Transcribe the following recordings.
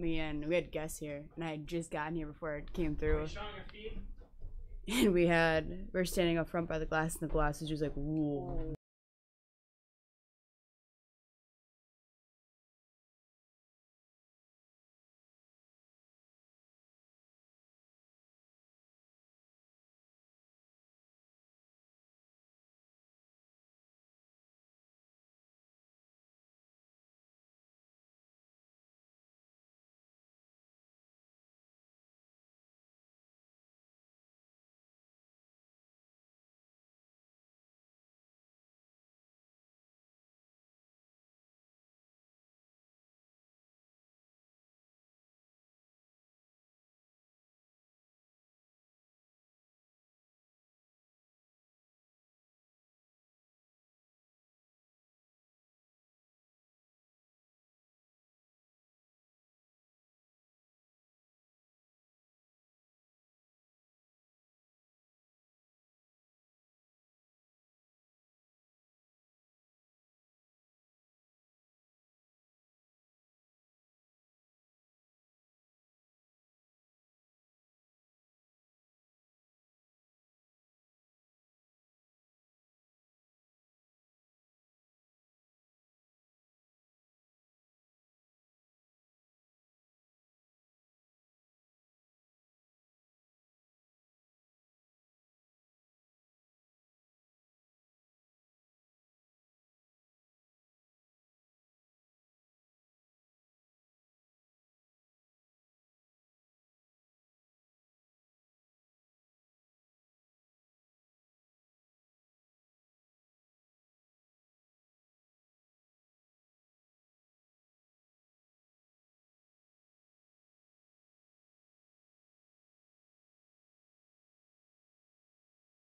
Me and we had guests here, and I had just gotten here before it came through. And we're standing up front by the glass, and the glass was just like, whoa.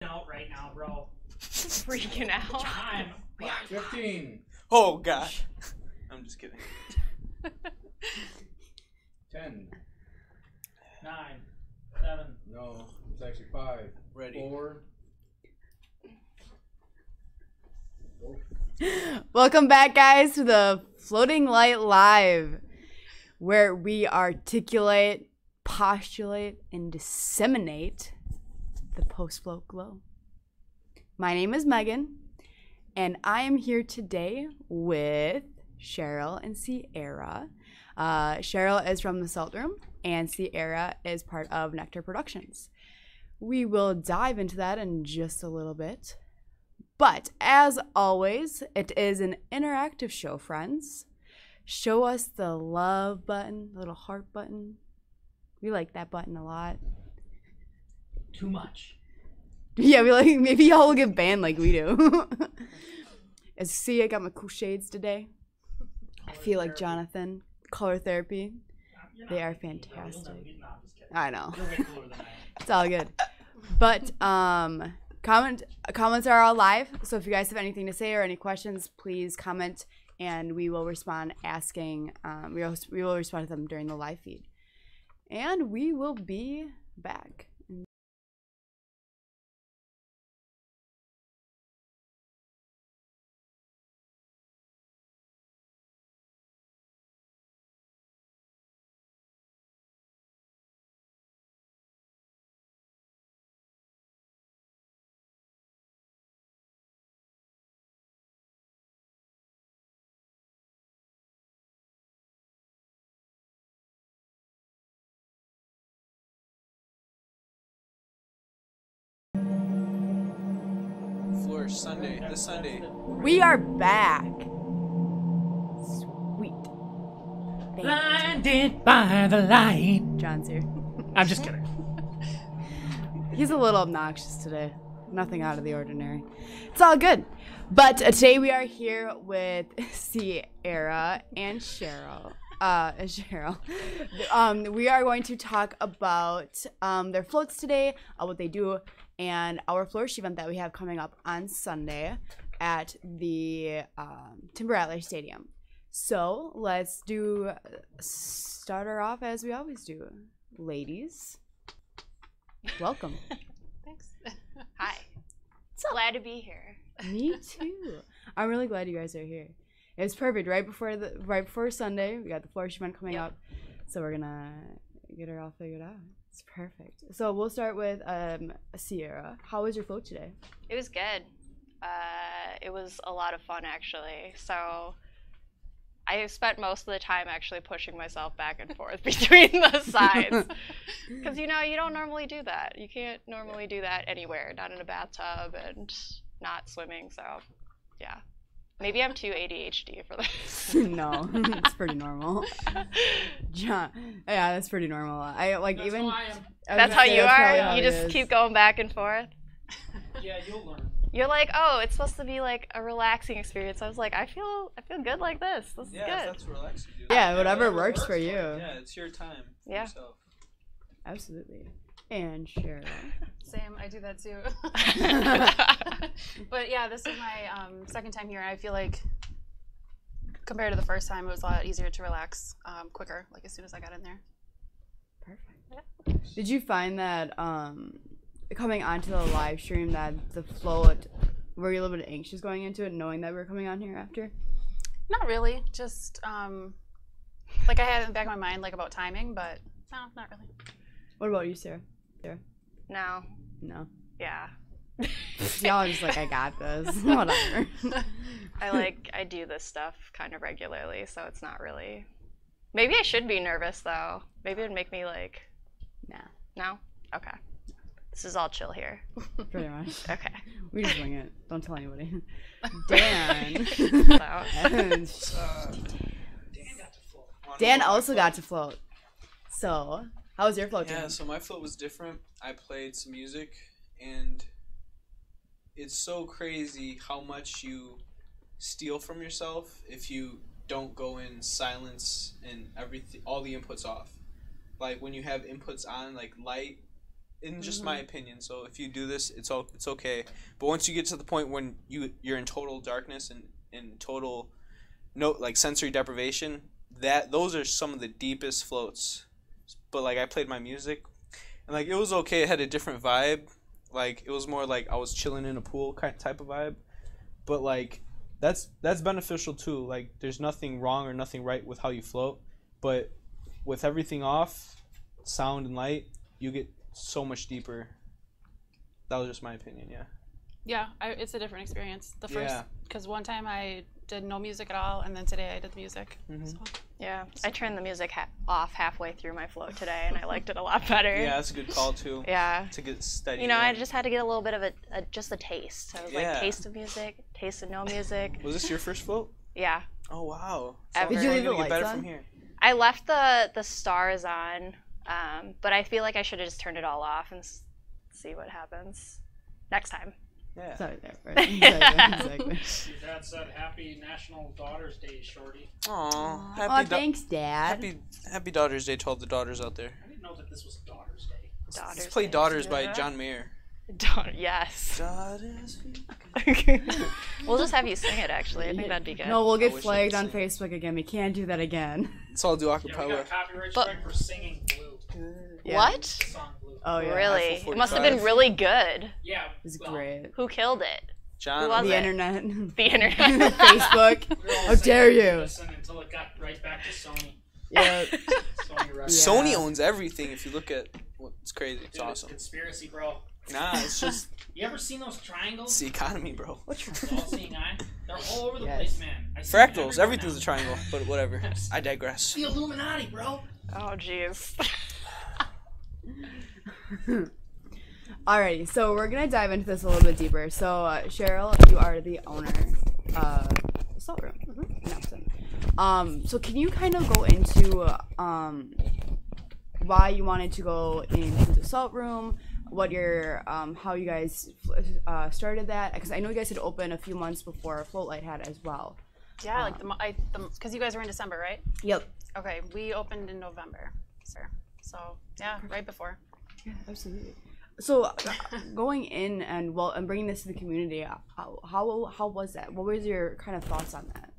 Out right now, bro. Freaking out. Time. 15. Oh gosh. I'm just kidding. 10. 9. 7. No, it's actually 5. Ready. 4. Welcome back, guys, to the Floating Light Live, where we articulate, postulate, and disseminate the post-float glow. My name is Megan, and I am here today with Sheryl and Sierra. Sheryl is from the Salt Room, and Sierra is part of Nectar Productions. We will dive into that in just a little bit. But as always, it is an interactive show, friends. Show us the love button, the little heart button. We like that button a lot. Too much. Yeah, we like, maybe y'all will get banned like we do. As you see, I got my cool shades today. I feel like Jonathan. Color therapy. They are fantastic. I know. It's all good. But comments are all live, so if you guys have anything to say or any questions, please comment, and we will respond asking. We will respond to them during the live feed, and we will be back. Flourish Sunday, this Sunday. We are back. Sweet. Blinded by the light. John's here. I'm just kidding. He's a little obnoxious today. Nothing out of the ordinary. It's all good. But today we are here with Sierra and Sheryl. We are going to talk about their floats today, what they do, and our Flourish event that we have coming up on Sunday at the Timber Rattler Stadium. So let's start her off as we always do. Ladies, welcome. Thanks. Hi. Glad to be here. Me too. I'm really glad you guys are here. It was perfect right before Sunday. We got the Flourish event coming up. So we're gonna get her all figured out. It's perfect. So we'll start with Sierra. How was your float today? It was good. It was a lot of fun, actually. So I spent most of the time actually pushing myself back and forth between the sides. Because, you don't normally do that. You can't normally do that anywhere, not in a bathtub and not swimming. So, yeah. Maybe I'm too ADHD for this. No, it's pretty normal. Yeah, that's pretty normal. I like That's even. why I'm- That's how you probably how are? You it just is. keep going back and forth? Yeah, you'll learn. You're like, oh, it's supposed to be like a relaxing experience. I was like, I feel good like this. This is Yeah, good. that's relaxing. Dude. Yeah, whatever whatever works works for for you. you. Yeah, it's your time. For Yeah. Yourself. Absolutely. And Cheryl. Same, I do that too. But yeah, this is my second time here, and I feel like compared to the first time, it was a lot easier to relax quicker, like as soon as I got in there. Perfect. Did you find that coming onto the live stream that the float, were you a little bit anxious going into it, knowing that we were coming on here after? Not really, just like I had in the back of my mind like about timing, but no, not really. What about you, Sarah? No. No. Yeah. Y'all are just like, I got this. Whatever. I do this stuff kind of regularly, so it's not really. Maybe I should be nervous though. Maybe it'd make me like. Nah, No? Okay. This is all chill here. pretty much. Okay. We just wing it. Don't tell anybody. Dan. So, Dan got to float. Dan also got to float. So, how was your float, Yeah, Dan? so my float was different. I played some music, and it's so crazy how much you steal from yourself if you don't go in silence and everything, all the inputs off. Like when you have inputs on, like light, in just my opinion. So if you do this, it's okay. But once you get to the point when you're in total darkness and in total sensory deprivation, those are some of the deepest floats. But like I played my music, and like it was okay. It had a different vibe. Like it was more like I was chilling in a pool type of vibe. But like that's beneficial too. Like there's nothing wrong or nothing right with how you float, but with everything off, sound and light, you get so much deeper. That was just my opinion. Yeah. Yeah, it's a different experience. The first, Yeah. because one time I did no music at all, and then today I did the music. So. yeah. I turned the music off halfway through my float today, and I liked it a lot better. Yeah, that's a good call too. Yeah. To get steady. I just had to get a little bit of just a taste. I was Yeah. like, taste of music, taste of no music. Was this your first float? Yeah. Oh wow. Ever. Did you leave the Gonna get lights better on? from here. I left the stars on, but I feel like I should have just turned it all off and see what happens next time. Yeah. Sorry there. Right. Exactly. Your dad said Happy National Daughter's Day, Shorty. Aw, Aw, thanks, Dad. Happy Daughter's Day to all the daughters out there. I didn't know that this was Daughter's Day. Daughters. Let's play Day. Daughters by Yeah. John Mayer. Yes. Daughters. We'll just have you sing it, actually. I think that'd be good. No, we'll I get wish I flagged could on sing. Facebook again. We can't do that again. Let's all do Yeah, we got acapella. a copyright But- strike for singing Blue. Yeah. What? The song Blue. Oh, yeah. Really? Eiffel It must have been 45. really good. Yeah. It's well, great. Who killed it? John. Who was The it? internet. The internet. Facebook. we were all How dare singing you. Listen until it got right back to Sony. Yeah. Sony Records. Yeah. Sony owns everything. If you look at, it's crazy. It's Dude, awesome. Conspiracy, bro. Nah, it's just You ever seen those it's triangles? the economy, bro. With all seeing eye? They're all over the Yes. place, man. I see them Fractals. everywhere Everything's now. a triangle. But whatever. I digress. The Illuminati, bro. Oh, jeez. Alrighty, so we're gonna dive into this a little bit deeper. So, Cheryl, you are the owner of the Salt Room. So can you kind of go into why you wanted to go into the Salt Room, what your how you guys started that? Because I know you guys had opened a few months before Floatlight had as well. Yeah, like because you guys were in December, right? Yep. Okay, we opened in November, sir. So yeah, right before. Yeah, absolutely. So, going in and bringing this to the community, how was that? What was your kind of thoughts on that?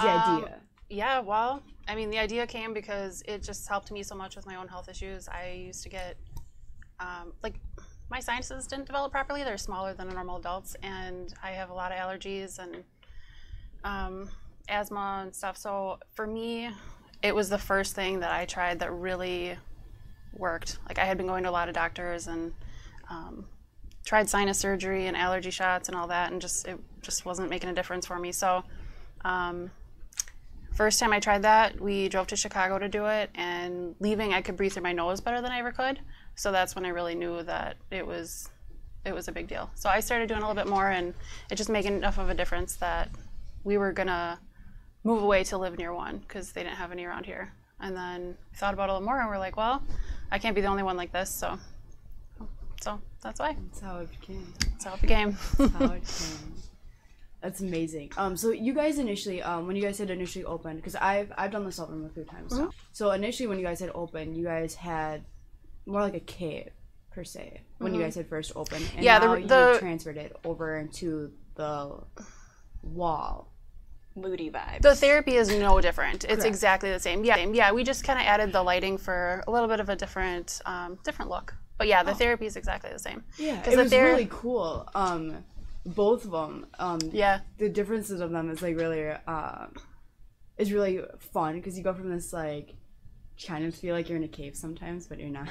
The idea. Yeah, well, I mean, the idea came because it just helped me so much with my own health issues. I used to get, my sinuses didn't develop properly. They're smaller than normal adults, and I have a lot of allergies and asthma and stuff. So for me, it was the first thing that I tried that really worked. Like I had been going to a lot of doctors and tried sinus surgery and allergy shots and all that, and it just wasn't making a difference for me. So first time I tried that, we drove to Chicago to do it, and leaving I could breathe through my nose better than I ever could. So that's when I really knew that it was a big deal. So I started doing a little bit more, and it just made enough of a difference that we were gonna move away to live near one because they didn't have any around here. And then we thought about it a little more, and we're like, well, I can't be the only one like this, so that's why. That's how it became. That's how it became. That's how it came. That's amazing. So you guys initially, when you guys had initially opened, because I've done the salt room a few times now. So initially when you guys had opened, you guys had more like a cave per se when you guys had first opened, and now you transferred it over into the wall. Moody vibes. The therapy is no different. It's Correct. exactly the same. Yeah, we just kind of added the lighting for a little bit of a different look. But yeah, the therapy is exactly the same. Yeah, it was really cool. Both of them. The differences of them is like really is really fun because you go from this like kind of feel like you're in a cave sometimes, but you're not.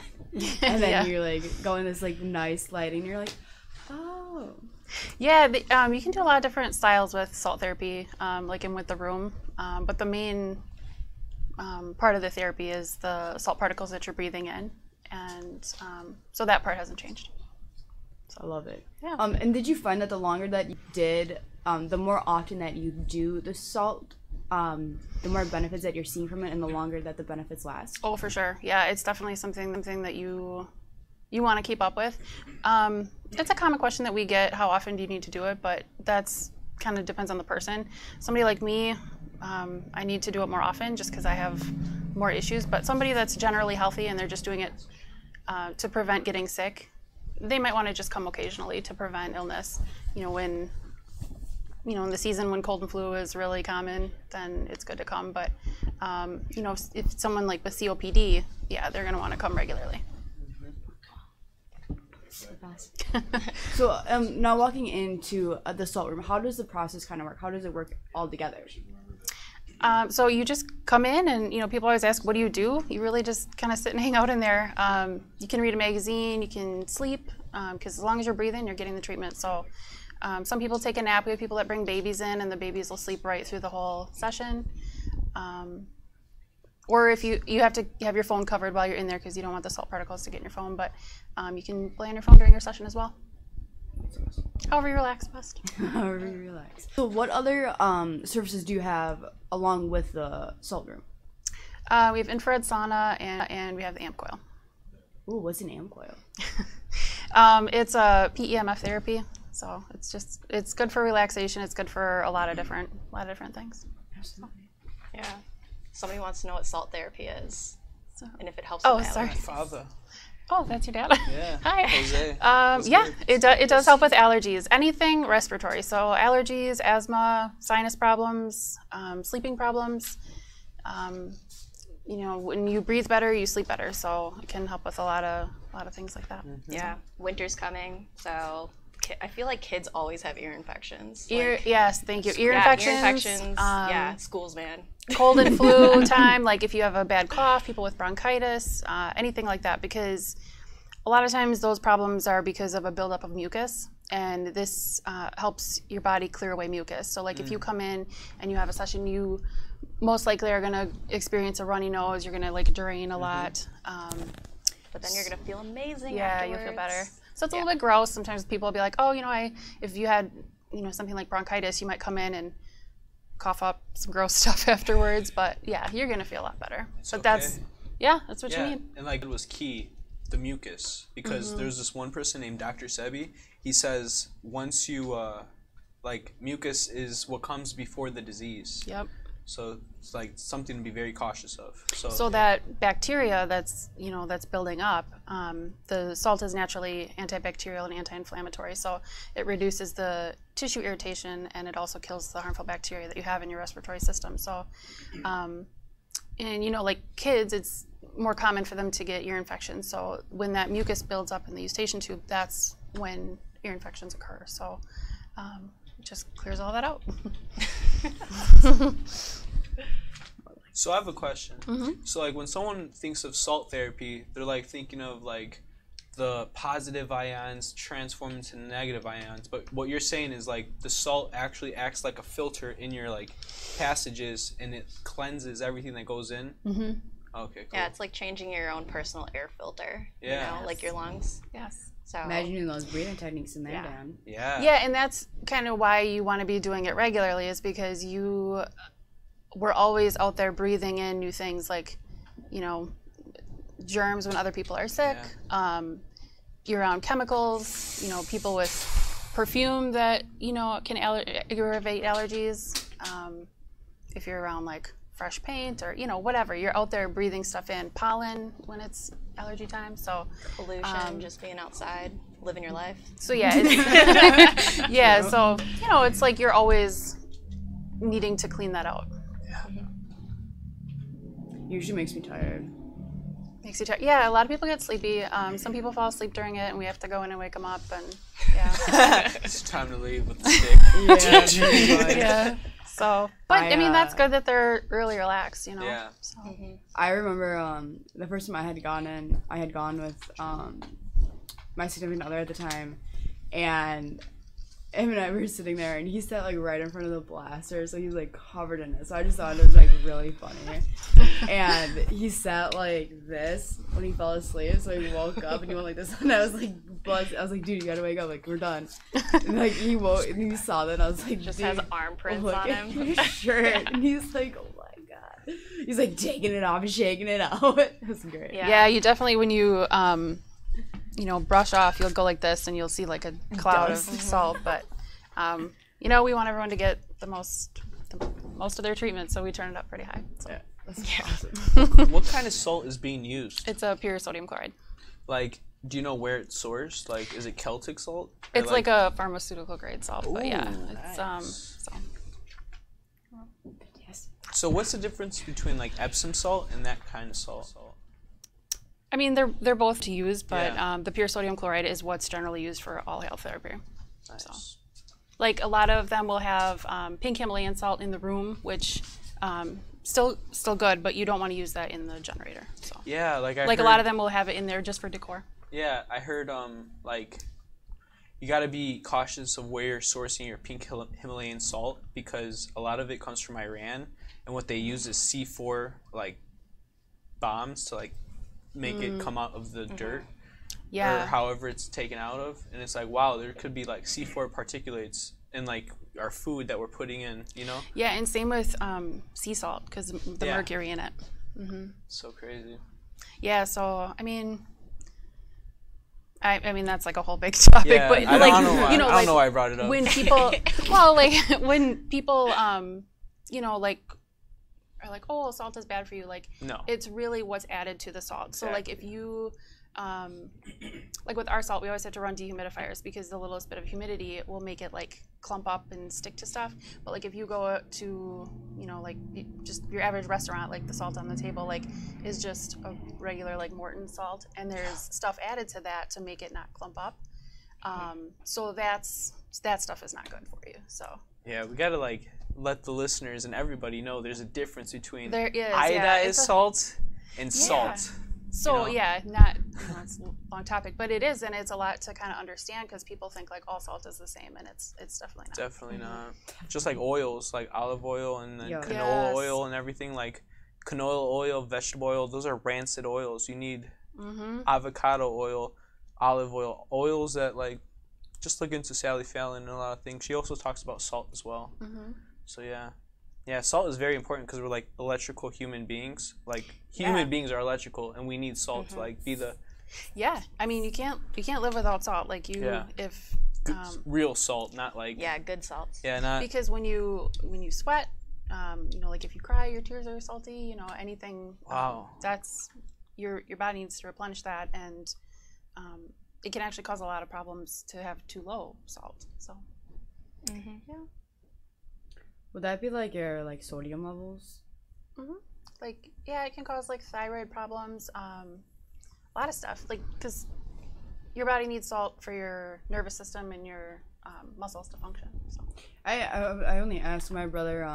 And then you're like going this like nice lighting. You're like, oh. Yeah, you can do a lot of different styles with salt therapy, like in with the room. But the main part of the therapy is the salt particles that you're breathing in, and so that part hasn't changed. I love it. Yeah. And did you find that the longer that you did, the more often that you do the salt, the more benefits that you're seeing from it, and the longer that the benefits last? Oh, for sure. Yeah, it's definitely something that you want to keep up with. It's a common question that we get, how often do you need to do it? But that's kind of depends on the person. Somebody like me, I need to do it more often just because I have more issues. But somebody that's generally healthy and they're just doing it to prevent getting sick, they might want to just come occasionally to prevent illness. When in the season when cold and flu is really common, then it's good to come. But if someone like with COPD, they're going to want to come regularly. So now walking into the salt room, how does the process kind of work? How does it work all together? So you just come in and, people always ask, what do? You really just kind of sit and hang out in there. You can read a magazine, you can sleep, because as long as you're breathing, you're getting the treatment. So some people take a nap. We have people that bring babies in, and the babies will sleep right through the whole session. Or if you have to have your phone covered while you're in there because you don't want the salt particles to get in your phone, but you can play on your phone during your session as well. However you relax best. However you relax. So what other services do you have along with the salt room? We have infrared sauna and we have the amp coil. Ooh, what's an amp coil? It's a PEMF therapy, so it's good for relaxation. It's good for a lot of different things. Absolutely. Yeah. Somebody wants to know what salt therapy is, and if it helps. Oh, with sorry. allergies. Father. Oh, that's your dad. Yeah. Hi. Jose. It does help with allergies. Anything respiratory. So allergies, asthma, sinus problems, sleeping problems. When you breathe better, you sleep better. So it can help with a lot of things like that. Mm-hmm. Yeah. Winter's coming, so I feel like kids always have ear infections. Yes, thank you. Ear infections. Schools, man. Cold and flu time, like if you have a bad cough, people with bronchitis, anything like that, because a lot of times those problems are because of a buildup of mucus, and this helps your body clear away mucus. So like if you come in and you have a session, you most likely are going to experience a runny nose, you're going to like drain a lot. But then you're going to feel amazing Yeah, afterwards. you'll feel better. So it's a little bit gross. Sometimes people will be like, oh, if you had, something like bronchitis, you might come in and cough up some gross stuff afterwards. But yeah, you're going to feel a lot better. But that's what you need. And like it was key, the mucus, because there's this one person named Dr. Sebi. He says once you, mucus is what comes before the disease. Yep. So it's like something to be very cautious of. So that bacteria that's building up, the salt is naturally antibacterial and anti-inflammatory. So it reduces the tissue irritation, and it also kills the harmful bacteria that you have in your respiratory system. So, like kids, it's more common for them to get ear infections. So when that mucus builds up in the eustachian tube, that's when ear infections occur. So it just clears all that out. So I have a question. Mhm. So like when someone thinks of salt therapy, they're like thinking of like the positive ions transform into negative ions. But what you're saying is like the salt actually acts like a filter in your like passages, and it cleanses everything that goes in. Mm-hmm. Okay, cool. Yeah, it's like changing your own personal air filter. Yeah. You know, like your lungs. Yes. So Imagine doing those breathing techniques in there, Yeah. Dan. Yeah. Yeah, and that's kind of why you want to be doing it regularly, is because we're always out there breathing in new things, like, you know, germs when other people are sick. You're around chemicals, you know, people with perfume that, you know, can aggravate allergies. If you're around like fresh paint or, you know, whatever, you're out there breathing stuff in, pollen when it's allergy time. So pollution, just being outside, living your life. so yeah, it's, yeah. So you know, it's like you're always needing to clean that out. Usually makes me tired. Makes you tired. Yeah, a lot of people get sleepy. Some people fall asleep during it, and we have to go in and wake them up. And yeah, It's time to leave with the stick. Yeah. yeah. So, but I mean, that's good that they're really relaxed. You know. Yeah. So. I remember the first time I had gone with my significant other at the time, and him and I were sitting there, and he sat like right in front of the blaster, so he's like covered in it. So I just thought it was like really funny. And he sat like this when he fell asleep, so he woke up and he went like this, and I was like buzzed. I was like, dude, you gotta wake up, like we're done. And like he woke and he saw that, and I was like, Just dude, has arm prints look on at him. your shirt. And he's like, oh my god. He's like taking it off and shaking it out. It was great. Yeah. Yeah, you definitely, when you you know, brush off, you'll go like this, and you'll see like a cloud of salt. But you know, we want everyone to get the most of their treatment, so we turn it up pretty high. So. Yeah, that's awesome. What kind of salt is being used? It's a pure sodium chloride. Like, do you know where it's sourced? Like, is it Celtic salt? Or It's like a pharmaceutical grade salt, but yeah, Ooh, it's nice. so. Yes. So what's the difference between like Epsom salt and that kind of salt? I mean, they're both to use, but Yeah. the pure sodium chloride is what's generally used for all health therapy. Nice. Like a lot of them will have pink Himalayan salt in the room, which still good, but you don't want to use that in the generator. So Yeah, like I like heard, a lot of them will have it in there just for decor. Yeah, I heard like you got to be cautious of where you're sourcing your pink Himalayan salt, because a lot of it comes from Iran, and what they use is C4 like bombs to like make it come out of the dirt. Yeah. Or however it's taken out of, and it's like, wow, there could be like C4 particulates in like our food that we're putting in, you know? Yeah, and same with sea salt, because the Yeah. mercury in it. So crazy. Yeah, so I mean, I mean that's like a whole big topic, Yeah, but I like don't know why, you know, I don't like know why I brought it up. when people, well, like when people, you know, like are like, oh, salt is bad for you. Like, No. it's really what's added to the salt. So like if Exactly. you, like with our salt, we always have to run dehumidifiers, because the littlest bit of humidity will make it like clump up and stick to stuff. But like if you go out to, you know, like just your average restaurant, like the salt on the table, like is just a regular like Morton salt, and there's stuff added to that to make it not clump up. So that stuff is not good for you. So Yeah, we gotta like let the listeners and everybody know there's a difference between there is iodized it's a- salt and salt. So know? yeah, not, you know, it's a long topic, but it is, and it's a lot to kind of understand, because people think like all salt is the same, and it's definitely not. Definitely not. Just like oils, like olive oil and then Yeah. canola Yes. oil and everything. Like canola oil, vegetable oil, those are rancid oils. You need avocado oil, olive oil, oils that like, just look into Sally Fallon and a lot of things. She also talks about salt as well. So yeah, salt is very important, because we're like electrical human beings. Like human beings are electrical, and we need salt to like be the Yeah, I mean you can't live without salt. Like you, Yeah. if good, real salt, not like Yeah, good salts. yeah, not because when you sweat, you know, like if you cry, your tears are salty. You know, anything. Wow. That's your body needs to replenish that, and it can actually cause a lot of problems to have too low salt. So yeah. Would that be like your like sodium levels? Like, yeah, it can cause like thyroid problems, a lot of stuff. Like, because your body needs salt for your nervous system and your muscles to function. So. I only asked my brother.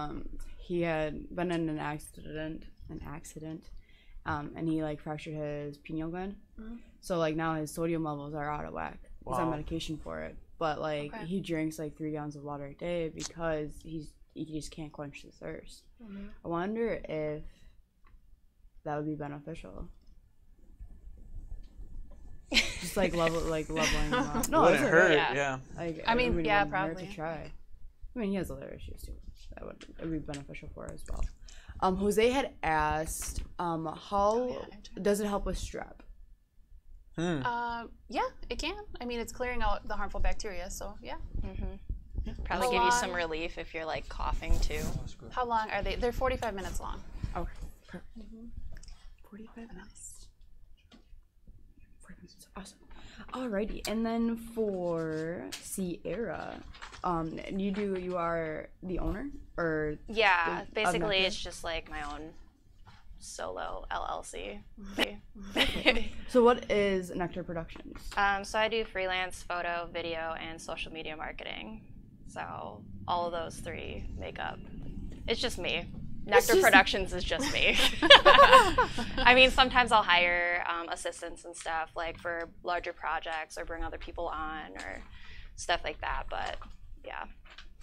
He had been in an accident, and he like fractured his pineal gland. Mm-hmm. So like now his sodium levels are out of whack. Wow. He's on medication for it, but like he drinks like 3 gallons of water a day because he just can't quench the thirst. Mm-hmm. I wonder if that would be beneficial. Just like leveling him up. No, wouldn't hurt. Yeah. Like, I mean, yeah, it wouldn't hurt probably. to try. I mean, he has other issues too. It would be beneficial for as well. Jose had asked, how does it help with strep? Yeah, it can. I mean, it's clearing out the harmful bacteria, so yeah. Mm-hmm. Probably give you some relief if you're like coughing too. How long are they? They're 45 minutes long. Okay, perfect. 45 minutes. 45 minutes, awesome. Alrighty, and then for Sierra, you are the owner, or yeah, basically it's just like my own solo LLC. So what is Nectar Productions? So I do freelance photo, video, and social media marketing. So all of those 3 make up. It's just me. Nectar Productions is just me. I mean, sometimes I'll hire assistants and stuff, like for larger projects or bring other people on or stuff like that. But yeah.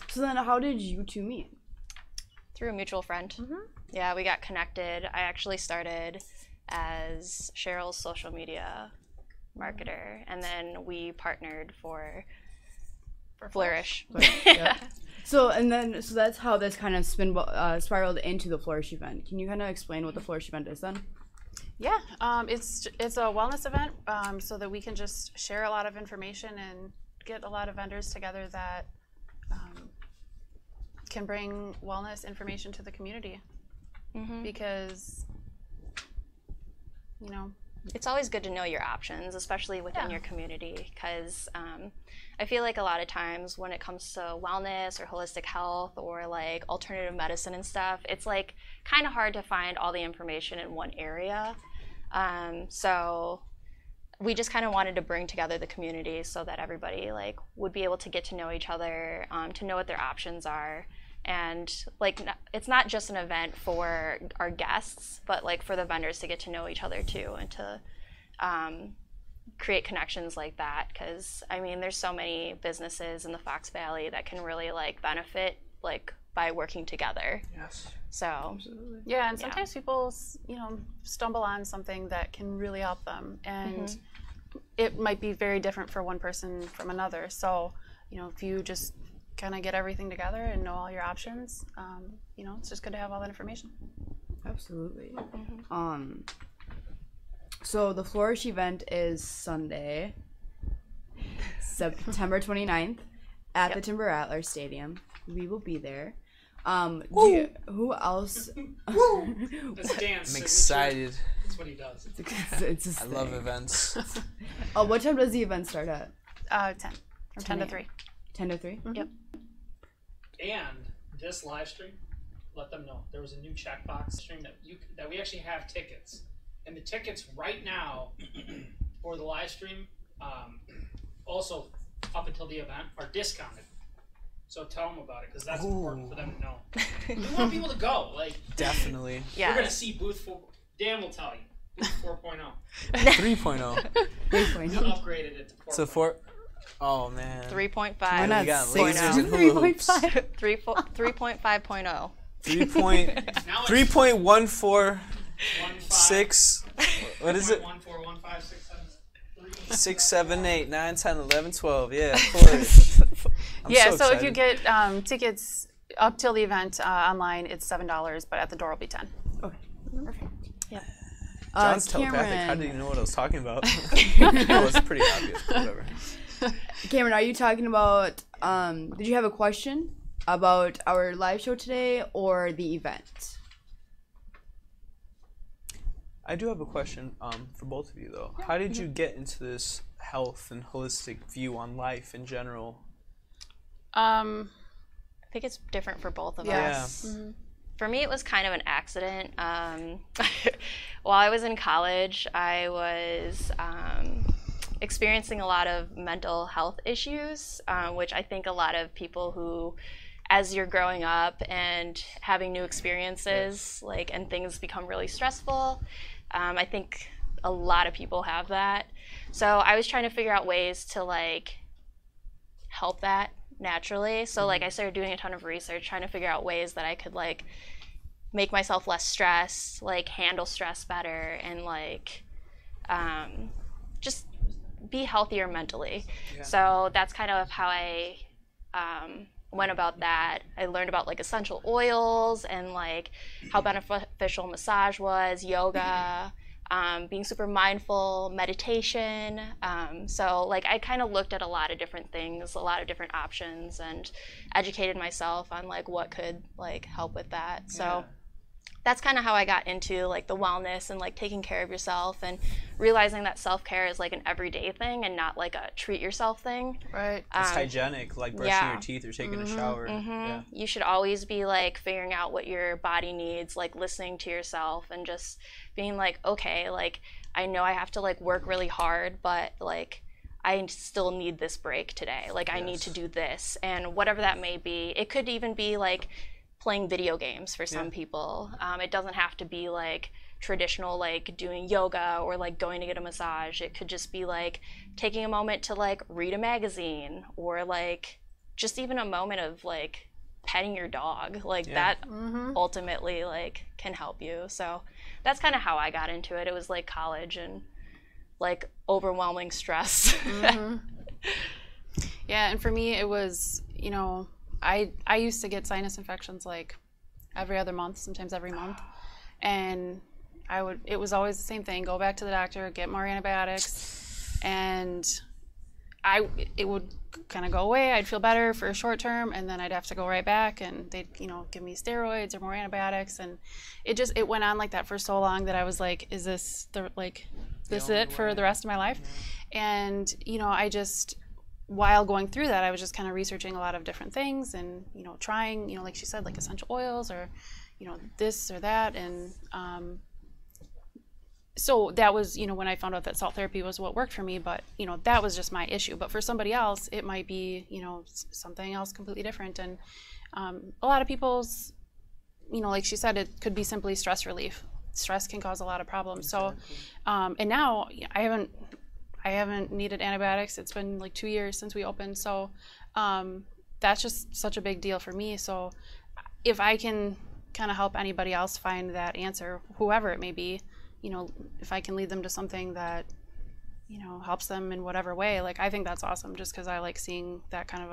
So then, how did you two meet? Through a mutual friend. Mm-hmm. Yeah, we got connected. I actually started as Sheryl's social media marketer, and then we partnered for Flourish. Yeah. So that's how this kind of spiraled into the Flourish event. Can you kind of explain what the Flourish event is then? Yeah, it's a wellness event so that we can just share a lot of information and get a lot of vendors together that can bring wellness information to the community. Mm-hmm. Because, it's always good to know your options, especially within your community, because I feel like a lot of times when it comes to wellness or holistic health or like alternative medicine and stuff, it's like kind of hard to find all the information in one area. So we just kind of wanted to bring together the community so that everybody like would be able to get to know each other, to know what their options are. And like, it's not just an event for our guests, but like for the vendors to get to know each other too, and to create connections like that. Because I mean, there's so many businesses in the Fox Valley that can really like benefit like by working together. Yes. So. Absolutely. Yeah, and sometimes people, stumble on something that can really help them, and it might be very different for one person from another. So, if you just kind of get everything together and know all your options, it's just good to have all that information. Absolutely. Mm-hmm. So the Flourish event is Sunday, September 29th at the Timber Rattler Stadium. We will be there. Who else? That's Dan's I'm signature. excited. That's what he does. It's I love events. What time does the event start at? 10. From 10 to 3. 10 to 3? Mm-hmm. Yep. And this live stream, let them know there was a new checkbox stream that we actually have tickets, and the tickets right now for the live stream, also up until the event, are discounted. So tell them about it, because that's important for them to know. We want people to go. Like, definitely. Yeah. We're gonna see booth 4. Dan will tell you. Booth 4.0. 3.0. 3.0. We upgraded it to 4.0. So 4. Oh man. 3.5. Why not We got 6? lasers and hula hoops. 3.5.0. 3.146. What is it? 1415673. 6, 7, 8, 9, 10, 11, 12. Yeah, of course. I'm So if you excited. get tickets up till the event online, it's $7, but at the door will be 10. Okay. Perfect. Yeah. John's telepathic. Cameron. How did you know what I was talking about? It was pretty obvious, but whatever. Cameron, are you talking about, did you have a question about our live show today or the event? I do have a question for both of you, though. How did you get into this health and holistic view on life in general? I think it's different for both of us. Mm-hmm. For me, it was kind of an accident. While I was in college, I was experiencing a lot of mental health issues, which I think a lot of people who, as you're growing up and having new experiences, like, and things become really stressful, I think a lot of people have that. So I was trying to figure out ways to like help that naturally. So like I started doing a ton of research, trying to figure out ways that I could like make myself less stressed, like handle stress better, and like just be healthier mentally. Yeah. So that's kind of how I went about that. I learned about like essential oils and like how beneficial massage was, yoga, being super mindful, meditation. So like I kind of looked at a lot of different things, a lot of different options, and educated myself on like what could like help with that. So that's kind of how I got into like the wellness and like taking care of yourself, and realizing that self-care is like an everyday thing and not like a treat yourself thing. Right. It's hygienic, like brushing your teeth or taking a shower. Yeah. You should always be like figuring out what your body needs, like listening to yourself and just being like, okay, like I know I have to like work really hard, but like I still need this break today. Like I need to do this, and whatever that may be. It could even be like playing video games for some people. It doesn't have to be like traditional, like doing yoga or like going to get a massage. It could just be like taking a moment to like read a magazine, or like just even a moment of like petting your dog. Like that ultimately like can help you. So that's kind of how I got into it. It was like college and like overwhelming stress. Yeah, and for me it was, you know, I used to get sinus infections like every other month, sometimes every month, and it was always the same thing: go back to the doctor, get more antibiotics, and it would kind of go away. I'd feel better for a short term, and then I'd have to go right back, and they'd, you know, give me steroids or more antibiotics, and it went on like that for so long that I was like, is this it for the rest of my life? And you know, while going through that, I was just kind of researching a lot of different things, and you know, trying, you know, like she said, like essential oils, or you know, this or that, and so that was, you know, when I found out that salt therapy was what worked for me. But you know, that was just my issue. But for somebody else, it might be, you know, something else completely different. And a lot of people's, you know, like she said, it could be simply stress relief. Stress can cause a lot of problems. Exactly. So and now I haven't needed antibiotics. It's been like 2 years since we opened. So that's just such a big deal for me. So if I can kind of help anybody else find that answer, whoever it may be, you know, if I can lead them to something that, you know, helps them in whatever way, like I think that's awesome, just because I like seeing that kind of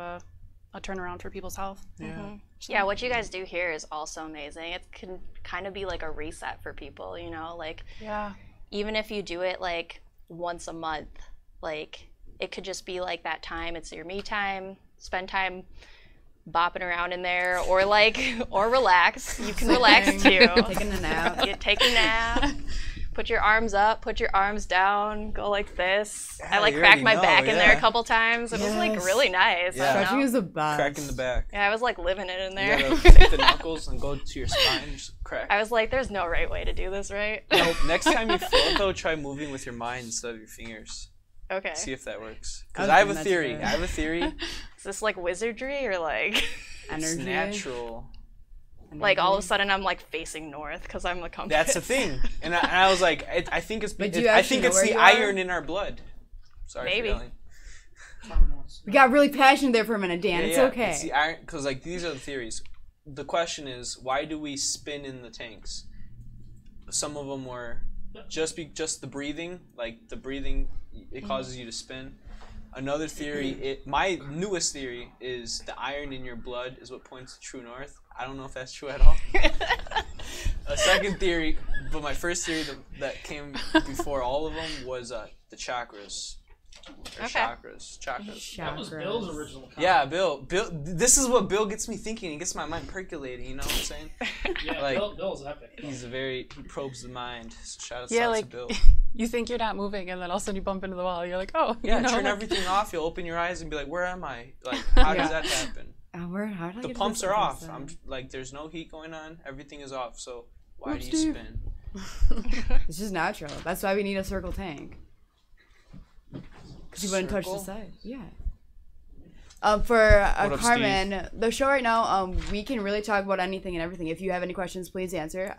a turnaround for people's health. Yeah. So. Yeah, what you guys do here is also amazing. It can kind of be like a reset for people, you know, like even if you do it like once a month, like it could just be like that time, it's your me time, spend time bopping around in there, or like, or relax. You can relax too. Taking a nap. Take a nap. Put your arms up, put your arms down, go like this. Yeah, I like cracked my back in there a couple times. It was like really nice. Yeah. Stretching is the best. Cracking the back. Yeah, I was like living it in there. You gotta take the knuckles and go to your spine and just crack. I was like, there's no right way to do this, right? Nope. Next time you float though, try moving with your mind instead of your fingers. Okay. See if that works. Because I have a theory. Is this like wizardry or like energy? It's natural. Like all of a sudden I'm like facing north because I'm the compass. That's the thing, and I was like, I think it's But I think it's the iron in our blood. Sorry, maybe. For yelling. We got really passionate there for a minute, Dan. Yeah, it's yeah. okay. It's the iron, because like these are the theories. The question is, why do we spin in the tanks? Some of them were just the breathing, like the breathing, it causes you to spin. Another theory, my newest theory is the iron in your blood is what points to true north. I don't know if that's true at all. A second theory, but my first theory that came before all of them was the chakras. Or chakras. That was Bill's original comment. Yeah, Bill. This is what Bill gets me thinking. He gets my mind percolating. You know what I'm saying? Yeah, like, Bill's epic. He probes the mind. So shout out to Bill. You think you're not moving, and then all of a sudden you bump into the wall. You're like, oh, yeah. you know, Turn everything off. You'll open your eyes and be like, where am I? Like, how does that happen? How did I The get pumps this are off. episode? I'm like, there's no heat going on. Everything is off. So why do you spin? It's just natural. That's why we need a circle tank. because you wouldn't touch the Circle? side. Yeah. For What up, Carmen, the show right now, we can really talk about anything and everything. If you have any questions, please answer.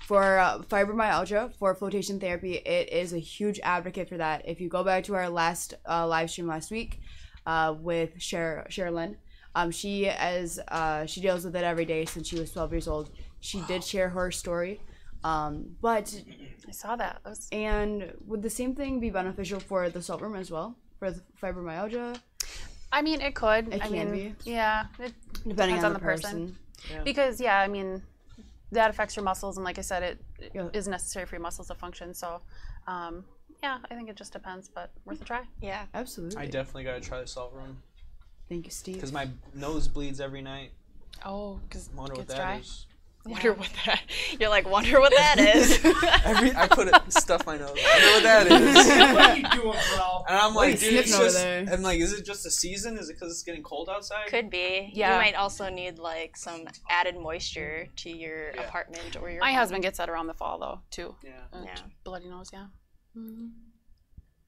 For fibromyalgia, for flotation therapy, it is a huge advocate for that. If you go back to our last live stream last week with Sherilyn, she deals with it every day since she was 12 years old. She did share her story, but I saw that. and would the same thing be beneficial for the salt room as well for the fibromyalgia? I mean, it could. It I can mean, be. yeah. It Depending depends on the person. Yeah. Because, yeah, I mean, that affects your muscles. And like I said, it Yeah. is necessary for your muscles to function. So, yeah, I think it just depends, but worth a try. Yeah. Absolutely. I definitely gotta try the salt room Thank you, Steve. because my nose bleeds every night. Oh, because I wonder it what gets that dry. is. Wonder what that. You're like, wonder what that is. I put it stuff my nose. I wonder what that is. What are you doing, bro? And I'm What are like, you dude, it's sniffing over just. there? I'm like, is it just a season? Is it because it's getting cold outside? Could be. Yeah. You might also need like some added moisture to your Yeah. apartment or your. My home. husband gets that around the fall, though, too. Yeah. Yeah. Bloody nose, yeah.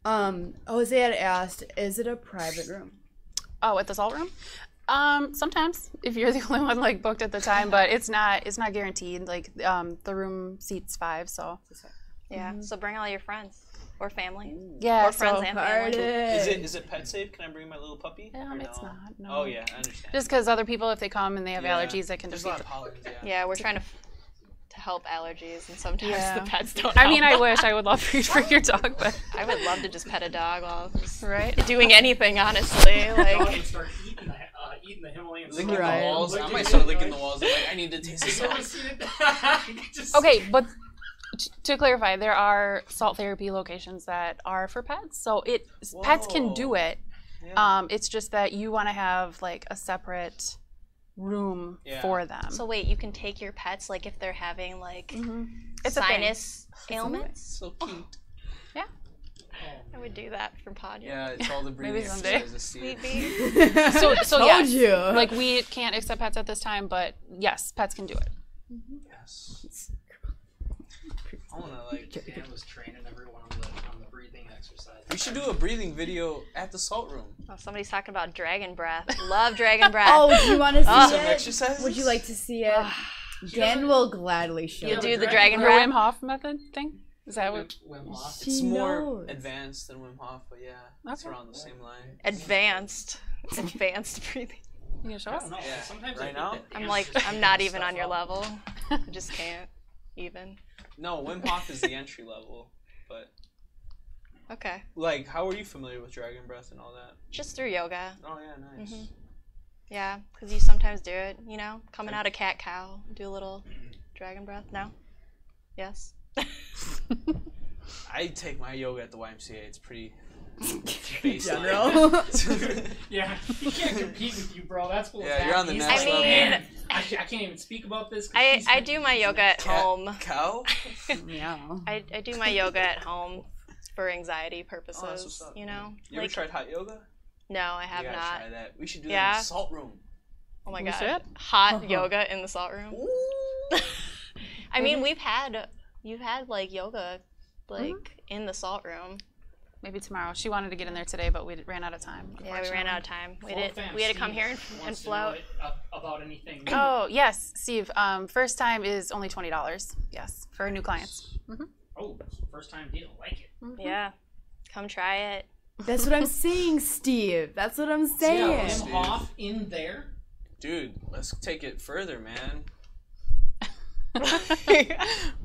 Jose had asked, is it a private room? Oh, at the salt room? Sometimes, if you're the only one like booked at the time, but it's not guaranteed. Like the room seats 5, so Yeah. So bring all your friends or family. yeah. Or friends so, and family. Is it pet safe? Can I bring my little puppy? Or it's no? not. No. Oh yeah, I understand. Just because other people, if they come and they have Yeah. allergies, they can There's just a be. lot of pollens. Yeah. Yeah, we're trying to help allergies, and sometimes Yeah. the pets don't. I mean, I help. wish I would love for you to bring your dog, but I would love to just pet a dog while just right. doing anything, honestly. Dog Like, would start eating the Himalayan Licking salt. Right. the walls. I Licking might it, start licking like- the walls. I'm like, I need to taste this You ever salt. seen it? Just- Okay, but to clarify, there are salt therapy locations that are for pets, so pets can do Whoa. it. Yeah. It's just that you want to have like a separate room Yeah. for them. so wait, you can take your pets, like if they're having like It's a thing. sinus ailments. So cute. I would do that for pod. Yeah, it's all the breathing someday. exercises. Steve. Sweet bee. So Told yes, you. like we can't accept pets at this time, but yes, pets can do it. Yes. I wanna like. Dan was training everyone on the breathing exercise. We should do a breathing video at the salt room. Oh, somebody's talking about dragon breath. Love dragon breath. Oh, do you want to see Oh. Some it? exercises. Would you like to see it? Dan will gladly show You'll it. do the dragon dragon The breath. Wim Hof method thing? Is that what? Wim Hof. It's She more knows. advanced than Wim Hof, but yeah, it's Okay. around the same line. Advanced breathing. You gonna show I us? don't know. Yeah. Sometimes Right I think now? that I'm Dan's like, just I'm not making even stuff on your up. level. I just can't even. No, Wim Hof is the entry level, but Okay. like, how are you familiar with dragon breath and all that? Just through yoga. Oh yeah, nice. Mhm. Yeah, because you sometimes do it, you know, coming out of cat cow, do a little dragon breath. No? Yes? I take my yoga at the YMCA. It's pretty baseline. General. Yeah, he can't compete with you, bro. That's what's Yeah, you're on the happening. He's next like, level. man, I can't even speak about this. 'cause I he's- do my yoga at Cat- home. Cow? Yeah. I do my yoga at home for anxiety Oh, that's purposes, what's up. you know? You ever tried hot yoga? No, I have you gotta not. try that. We should do that Yeah? in the salt room. Oh my We god. should? Hot yoga in the salt room. Ooh. I mean, you've had like yoga like in the salt room. Maybe tomorrow. She wanted to get in there today, but we ran out of time. Yeah, we ran out of time. Full fan We had to come Steve here and wants to know float. it, about anything. Oh yes, Steve. First time is only $20. Yes, for new clients. Oh, first time deal. Like it. Yeah. Come try it. That's what I'm saying, Steve. That's what I'm Yeah, saying. Wim Hof in there. Dude, let's take it further, man.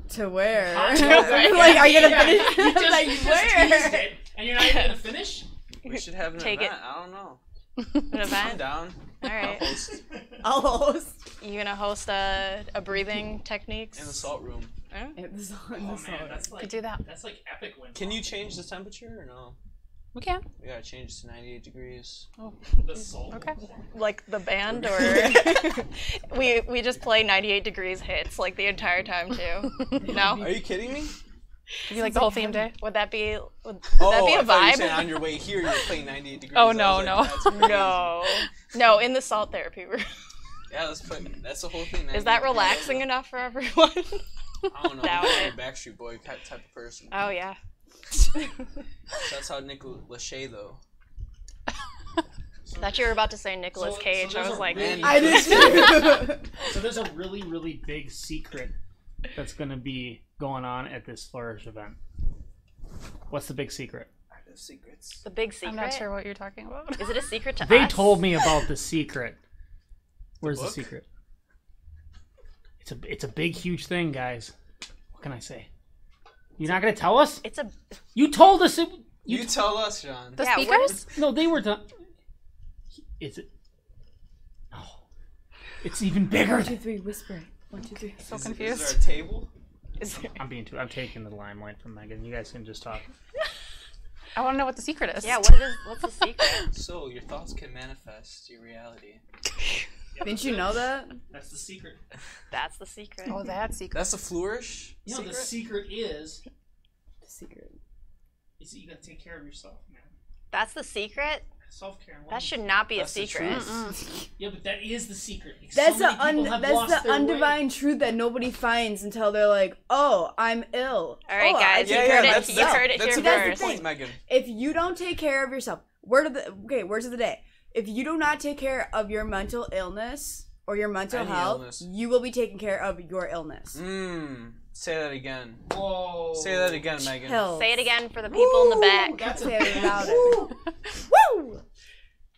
To where? Hot yoga. Like, are you gonna Yeah, finish? you just, Like, you just where? teased it, and you're not even gonna finish. We should have an Take it. event. I don't know. An I'm event. down. All right. I'll host I'll host. You gonna host a breathing techniques? in the salt room. Huh? It's on Oh the man, salt. that's like Could do that. That's like epic Wim Can Hof. you change the temperature or no? We can. We gotta change it to 98 degrees. the salt? Okay. Like the band, or we just play 98 degrees hits like the entire time too. No, Are you kidding me? Could be like the whole theme day. would that be would Oh, that be I a thought you were saying vibe? on your way here you're playing 98 degrees. Oh, I was no, like, no. that's crazy. No, no, in the salt therapy room. Yeah, let's put. That's the whole thing. Is that 98 degrees. relaxing enough for everyone? I don't know. Doubt I'm it. a Backstreet Boy type of person. Oh yeah, That's how Nicolas Lachey though. I thought you were about to say Nicolas Cage. there's I was a like, really- I did too. So there's a really, really big secret that's going to be going on at this Flourish event. What's the big secret? I have secrets. the big secret. I'm not sure what you're talking about. Is it a secret to They us? told me about the secret. Where's the book? secret? It's a big, huge thing, guys. What can I say? You're not gonna tell us? It's a. You told us it. You tell us, Sean. The Yeah, speakers? No, they were done. Is it? No. It's even bigger. 1, 2, 3, whisper it. 1, 2, 3. So Is confused. there a table? Is there, I'm taking the limelight from Megan. You guys can just talk. I want to know what the secret is. yeah. What's the secret? So your thoughts can manifest your reality. Didn't you know that? That's the secret. That's the secret. Oh, that's secret. That's a Flourish You know, secret? the secret is The secret. that you gotta take care of yourself, man. That's the secret. Self-care. and That wellness. should not be That's a the secret. truth. Yeah, but that is the secret. Because That's so many people have lost the their way. undivine truth that nobody finds until they're like, "Oh, I'm ill." All right, oh, guys, I you take care heard of it. that's, You myself." heard it that's here a very first. good point, Megan. If you don't take care of yourself, words of the day. If you do not take care of your mental illness or your mental Any health, illness. you will be taking care of your illness. Say that again. Whoa. Say that again, Megan. Pills. Say it again for the people in the back. That's a Say it big louder. Woo!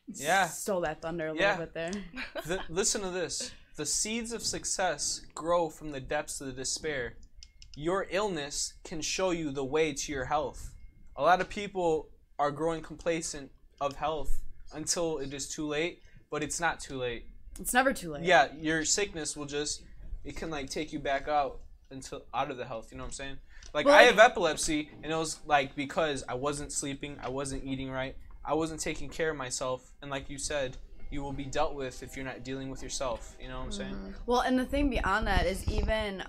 Yeah. Stole that thunder a Yeah. little bit there. Listen to this. The seeds of success grow from the depths of the despair. Your illness can show you the way to your health. A lot of people are growing complacent of health until it is too late, but it's not too late. It's never too late. Yeah, your sickness will it can like take you back out of the health, you know what I'm saying? Like Well, I like- have epilepsy and it was like because I wasn't sleeping, I wasn't eating right, I wasn't taking care of myself, and like you said, you will be dealt with if you're not dealing with yourself, you know what I'm saying? Well, and the thing beyond that is even,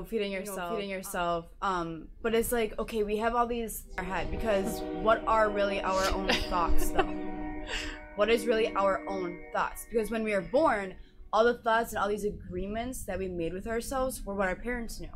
feeding yourself. But it's like, okay, we have all these in our head because what are really our own thoughts, though? What is really our own thoughts? Because when we are born, all the thoughts and all these agreements that we made with ourselves were what our parents knew.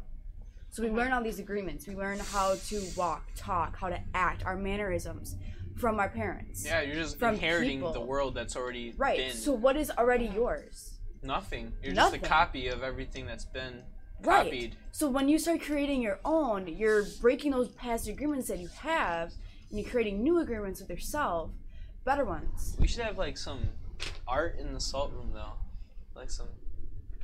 So we learn all these agreements. We learn how to walk, talk, how to act, our mannerisms from our parents. Yeah, you're just From inheriting people. the world that's already Right. been. So what is already yours? Nothing. You're Nothing. just a copy of everything that's been Right. copied. So when you start creating your own, you're breaking those past agreements that you have, and you're creating new agreements with yourself, better ones. We should have like some art in the salt room though, like some.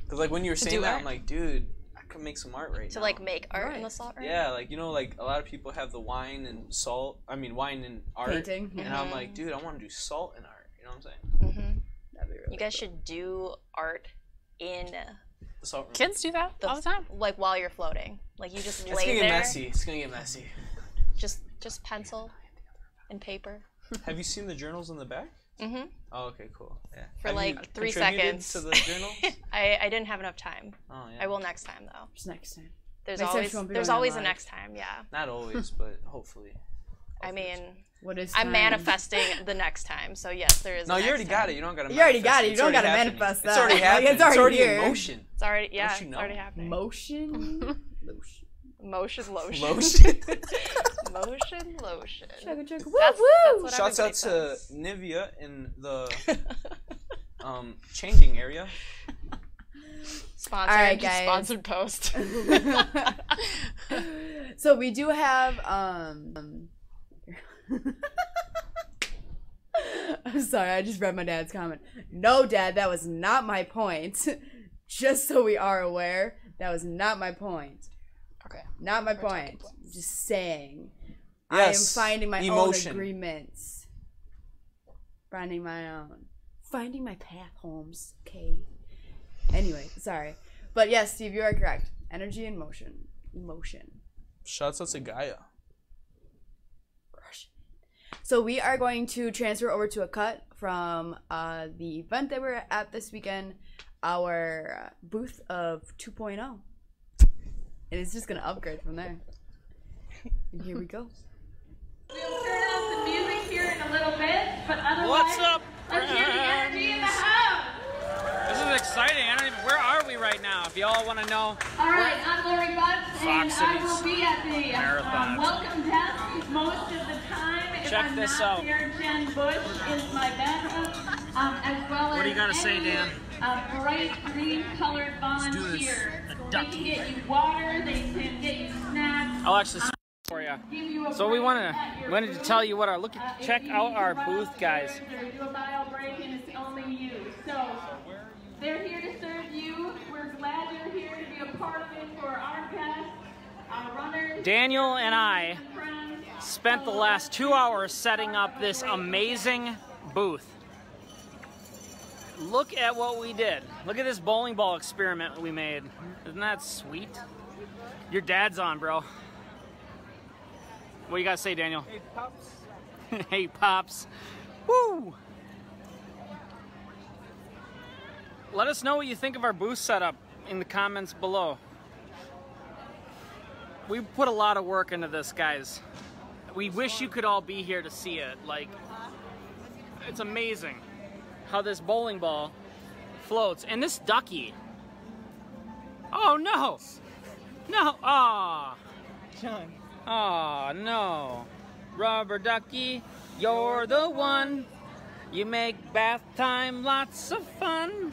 Cause like when you were saying do that, art? I'm like, dude, I could make some art right To now. like make art in Right. the salt room. Yeah, like like a lot of people have the wine and wine and art. Painting. And I'm like, dude, I want to do salt and art. You know what I'm saying? Mm-hmm. That'd be really You guys should do art in The salt room. Kids do that all the time. like while you're floating. Like you just It's lay gonna there. get messy. It's gonna get messy. Just pencil and paper. Have you seen the journals in the back? Mm-hmm. Oh, okay, cool. Yeah. For Have you like 3 contributed seconds. to the journals? I didn't have enough time. Oh yeah. I will next time though. Just next time. There's Next time always she won't be there's running always a live. next time. Yeah. Not always, but hopefully. I mean, What is I'm time? manifesting the next time. So yes, there is. No, a you already next got time. it. You don't gotta. You already manifest got it. You It's don't already gotta happening. manifest It's that. already Like, happening. it's already in here. motion. It's already you know? it's already happening. Motion. Motion lotion. Lotion. Motion lotion. Chugga chugga. Woo That's woo. what Shouts out everybody to says. Nivea in the changing area. Sponsored. All right, guys. Sponsored post. So we do have I'm sorry, I just read my dad's comment. No, Dad, that was not my point. Just so we are aware, that was not my point. Okay. Not my We're talking point. points. Just saying. Yes, I am finding my emotion. own agreements. Finding my own. Finding my path, Holmes. Okay. Anyway, sorry. But yes, Steve, you are correct. Energy and motion. Emotion. Shouts out to Gaia. Crush it. So we are going to transfer over to a cut from the event that we're at this weekend, our booth of 2.0. And it's just going to upgrade from there. And here we go. We'll turn up the music here in a little bit, but otherwise, What's up, let's hear the energy in the house. This is exciting. Where are we right now? If y'all want to know. All right, I'm Lori Butts, and Fox I Cities will be at the Marathons. welcome desk most of the time. If Check I'm this not out. there, Jen Bush is my backup, as well What as do you gotta say, Dan? bright green-colored volunteers. They can get you water, they can get you snacks. I'll actually for you. Give you a So we break wanted at your to booth. tell you what our If check you out need our to run booth, guys. upstairs or do a mile break and it's only you. So they're here to serve you. We're glad you're here to be a part of it for our guests, our runners. Daniel and I friends. spent the last 2 hours setting up this amazing booth. Look at what we did. Look at this bowling ball experiment we made. Isn't that sweet? Your dad's on, bro. What do you gotta say, Daniel? Hey, Pops. Hey, Pops. Woo! Let us know what you think of our booth setup in the comments below. We put a lot of work into this, guys. We wish you could all be here to see it. Like, it's amazing how this bowling ball floats. And this ducky. Oh, no. No. Aw. John. Aw, no. Rubber ducky, you're the one. You make bath time lots of fun.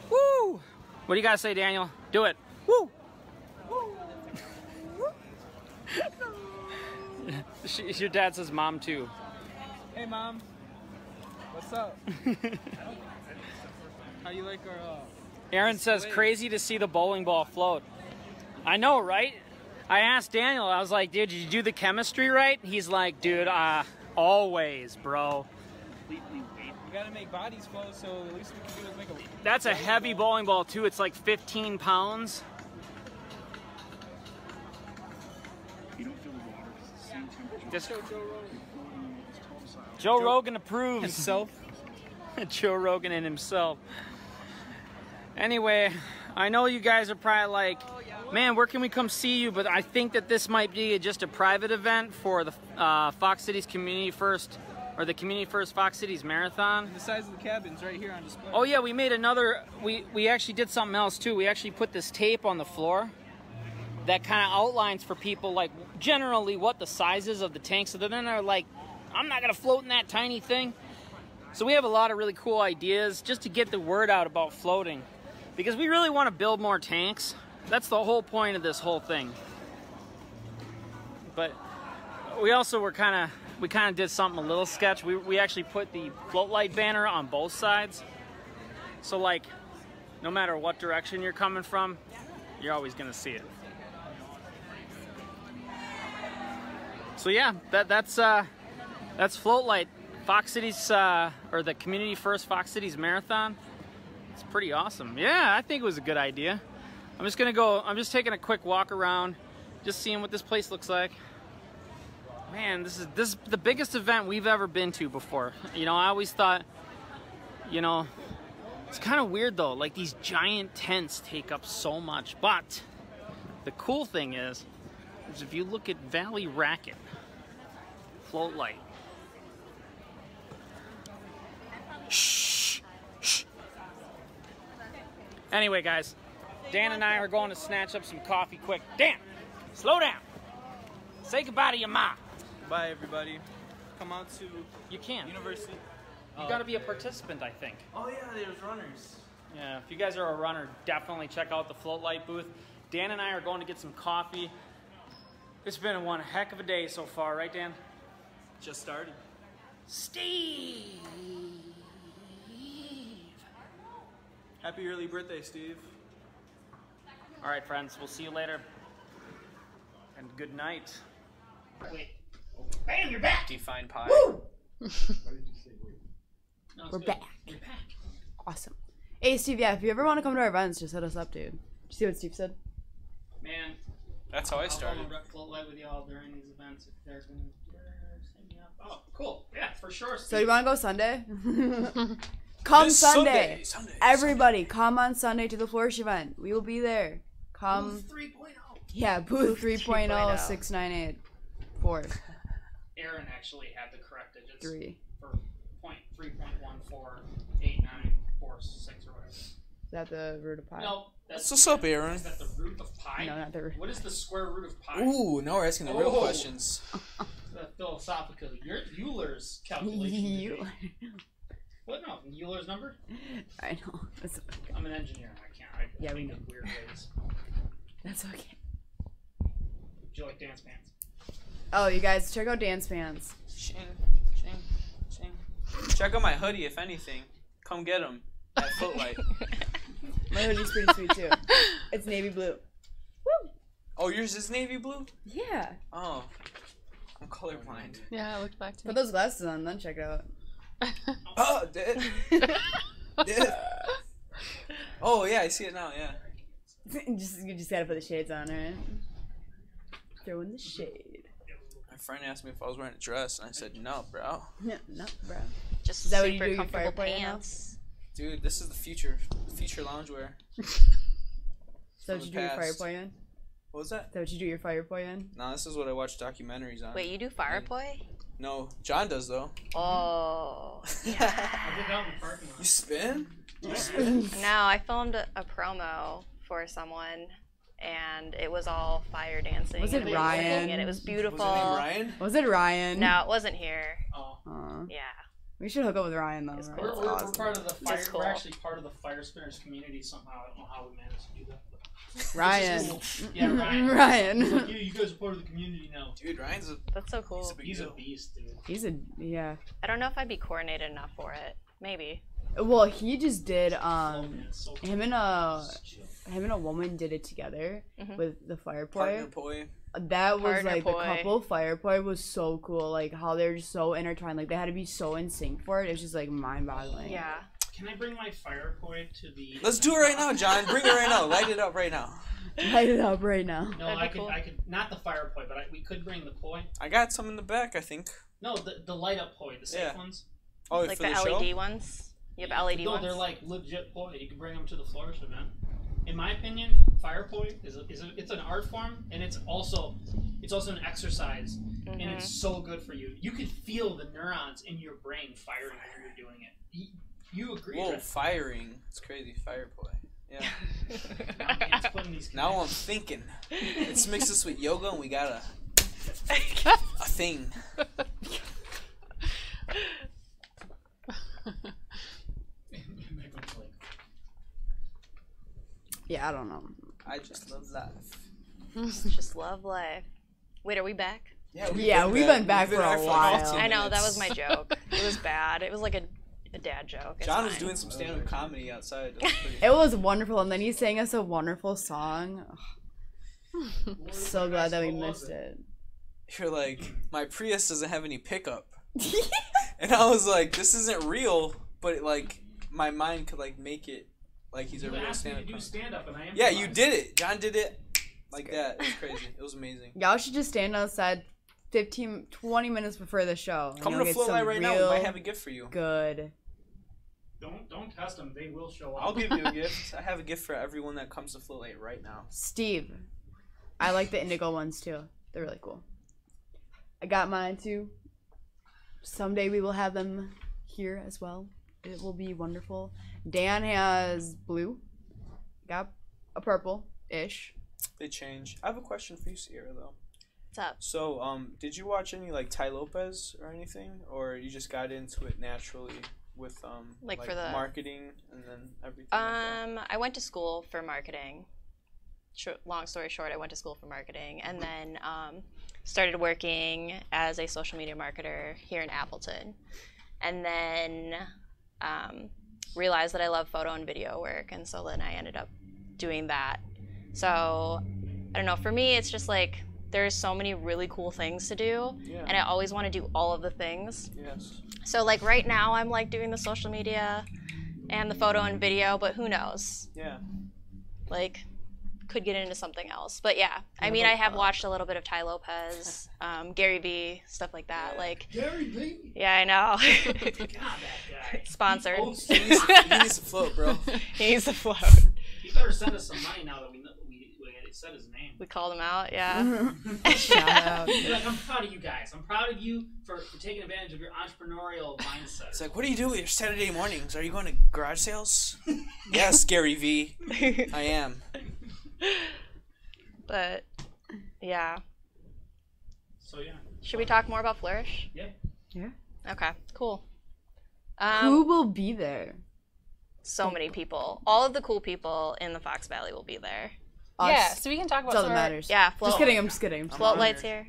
Woo! What do you gotta say, Daniel? Do it. Woo! Your dad says mom too. Hey, Mom. What's up? How you like our, Aaron says crazy to see the bowling ball float. I know, right? I asked Daniel, I was like, dude, did you do the chemistry right? He's like, dude, always, bro. We gotta make bodies float, so the least we can do is make a... That's a heavy bowling ball too. It's like 15 pounds. Just Joe Rogan approves. Himself? Joe Rogan and himself. Anyway, I know you guys are probably like, man, where can we come see you? But I think that this might be just a private event for the Fox Cities Community First, or the Community First Fox Cities Marathon. The size of the cabin's right here on display. Oh yeah, we made another, we actually did something else too. We actually put this tape on the floor that kind of outlines for people like generally what the size is of the tank, so that then they're like, I'm not gonna float in that tiny thing. So we have a lot of really cool ideas just to get the word out about floating, because we really want to build more tanks. That's the whole point of this whole thing. But we also were kind of did something a little sketch. We actually put the float light banner on both sides, so like no matter what direction you're coming from, you're always gonna see it. So yeah, that's Float Light, Fox Cities, or the Community First Fox Cities Marathon. It's pretty awesome. Yeah, I think it was a good idea. I'm just taking a quick walk around, just seeing what this place looks like. Man, this is the biggest event we've ever been to before. You know, I always thought, you know, it's kind of weird though, like these giant tents take up so much, but the cool thing is if you look at Valley Racket, Float Light. Shh, shh. Anyway, guys, Dan and I are going to snatch up some coffee quick. Dan, slow down. Say goodbye to your ma. Bye, everybody. Come out to You can. University. You got to be a participant, I think. Oh, yeah, there's runners. Yeah, if you guys are a runner, definitely check out the Float Light booth. Dan and I are going to get some coffee. It's been one heck of a day so far, right, Dan? Just started. Steve! Happy early birthday, Steve. All right, friends, we'll see you later. And good night. Wait. Bam, you're back! Define pie. Woo! We're good. back. We're back. Awesome. Hey, Steve, yeah, if you ever want to come to our events, just hit us up, dude. Did you see what Steve said? Man, That's how I started. I'll Float Light with y'all during these events if they're going to set me up. Oh, cool. Yeah, for sure. So you want to go Sunday? Come This Sunday. Sunday. Everybody, come on Sunday to the Flourish event. We will be there. Come. Booth 3.0. Yeah, booth 3.0, 3.0. 6984. Aaron actually had the correct digits 3. for 3.148946 or whatever. Is that the root of pi? No. What's up, Aaron? Is that the root of pi? No, not the root. What is the square root of pi? Ooh, now we're asking the real Oh. questions. The philosophical. Euler's calculation. You. What? No, Euler's number? I know. That's okay. I'm an engineer. I can't. I Yeah, we think know. in weird ways. That's okay. Do you like dance bands? Oh, you guys, check out Dance Pants. Shing, shing, shing. Check out my hoodie, if anything. Come get them at Footlight. My hoodie's pretty sweet too. It's navy blue. Woo! Oh, yours is navy blue? Yeah. Oh. I'm colorblind. Yeah, I looked back to Put those glasses on, then check it out. Oh, did. Did. Oh, yeah, I see it now, yeah. You just gotta put the shades on, right? Throw in the shade. My friend asked me if I was wearing a dress, and I said, no, bro. No, bro. Just Is that what you super do, your comfortable fireplace now? pants. Dude, this is the future loungewear. Is that what you do your fire boy in? What was that? Is that what you do your fire boy in? No, this is what I watch documentaries on. Wait, you do Fire Boy? No, John does, though. Oh. I did that in the parking lot. You spin? No, I filmed a promo for someone, and it was all fire dancing. Was it and Ryan? everything, and it was beautiful. Was his name Ryan? Was it Ryan? No, it wasn't here. Oh. Aw. Yeah. We should hook up with Ryan though. It's Right? cool. We're Awesome. part of the fire. That's cool. We're actually part of the fire spinners community somehow. I don't know how we managed to do that. But Ryan. it's just cool. Yeah, Ryan. Ryan. He's like, you guys are part of the community now. Dude, Ryan's a That's so cool. big He's a deal. beast, dude. He's a yeah. I don't know if I'd be coordinated enough for it. Maybe. Well, he just did Oh, man, it's so cool. him and a woman did it together with the fire Partner boy. poi. That was Partner like boy. the couple fire boy was so cool. Like how they're just so intertwined. Like they had to be so in sync for it. It's just like mind-boggling. Yeah. Can I bring my fire poi to the? Let's do it right now, John. Bring it right now. Light it up right now. Light it up right now. No, That'd be I could. cool. I could not the fire poi, but we could bring the poi. I got some in the back, I think. No, the light up poi, the safe Yeah. ones. Oh, Like for the the show? LED ones. You have LED No, ones. they're like legit poi. You can bring them to the Flourish event. In my opinion, fire poi it's an art form, and it's also an exercise, and it's so good for you. You can feel the neurons in your brain firing when you're doing it. You agree? Whoa, right? firing. It's crazy. Fire poi. Yeah. Now man's putting these Now I'm connections. thinking. Let's mix this with yoga, and we got a thing. Yeah, I don't know. I just love life. Just love life. Wait, are we back? Yeah, we've been back for a like while. 15 I know, that minutes. was my joke. It was bad. It was like a dad joke. It's John was fine. doing some stand-up comedy outside. That was pretty It was wonderful, and then he sang us a wonderful song. So glad that we missed it. You're like, my Prius doesn't have any pickup. And I was like, this isn't real, but like, my mind could like make it like he's a You real asked me to stand-up do comic. stand-up, and I Yeah, improvised. you did it. John did it like that. It was crazy. It was amazing. Y'all should just stand outside 20 minutes before the show. and Come you'll to get Floatlight some right now. We real might have a gift for you. Good. Don't test them. They will show up. I'll give you a gift. I have a gift for everyone that comes to Floatlight right now. Steve. I like the indigo ones too. They're really cool. I got mine too. Someday we will have them here as well. It will be wonderful. Dan has blue. Got a purple-ish. They change. I have a question for you, Sierra, though. What's up? So, did you watch any like Ty Lopez or anything, or you just got into it naturally with Like for the- marketing and then everything? Like that? I went to school for marketing. Long story short, I went to school for marketing, and then started working as a social media marketer here in Appleton, and then realized that I love photo and video work, and so then I ended up doing that. So I don't know. For me, it's just like there's so many really cool things to do, Yeah. and I always want to do all of the things. Yes. So like right now, I'm like doing the social media and the photo and video, but who knows? Yeah. Like, could get into something else. But yeah, I mean, I have watched a little bit of Ty Lopez, Gary Vee, stuff like that. Yeah. Like, Gary Vee. yeah, I know. God, that guy. Sponsored. He He needs to float, bro. He needs to float. better send us some money now that we know we They said his name. We called him out, yeah. Shout out. They're like, I'm proud of you guys. I'm proud of you for taking advantage of your entrepreneurial mindset. It's like, what do you do with your Saturday mornings? Are you going to garage sales? Yes, Gary V. I am. But, yeah. So yeah. Should we talk more about Flourish? Yeah. Yeah. Okay, cool. Who will be there? So many people. All of the cool people in the Fox Valley will be there. Yeah, Us. so we can talk about That's all some that of our, matters. Yeah, Just kidding. I'm just kidding. Float Light's here.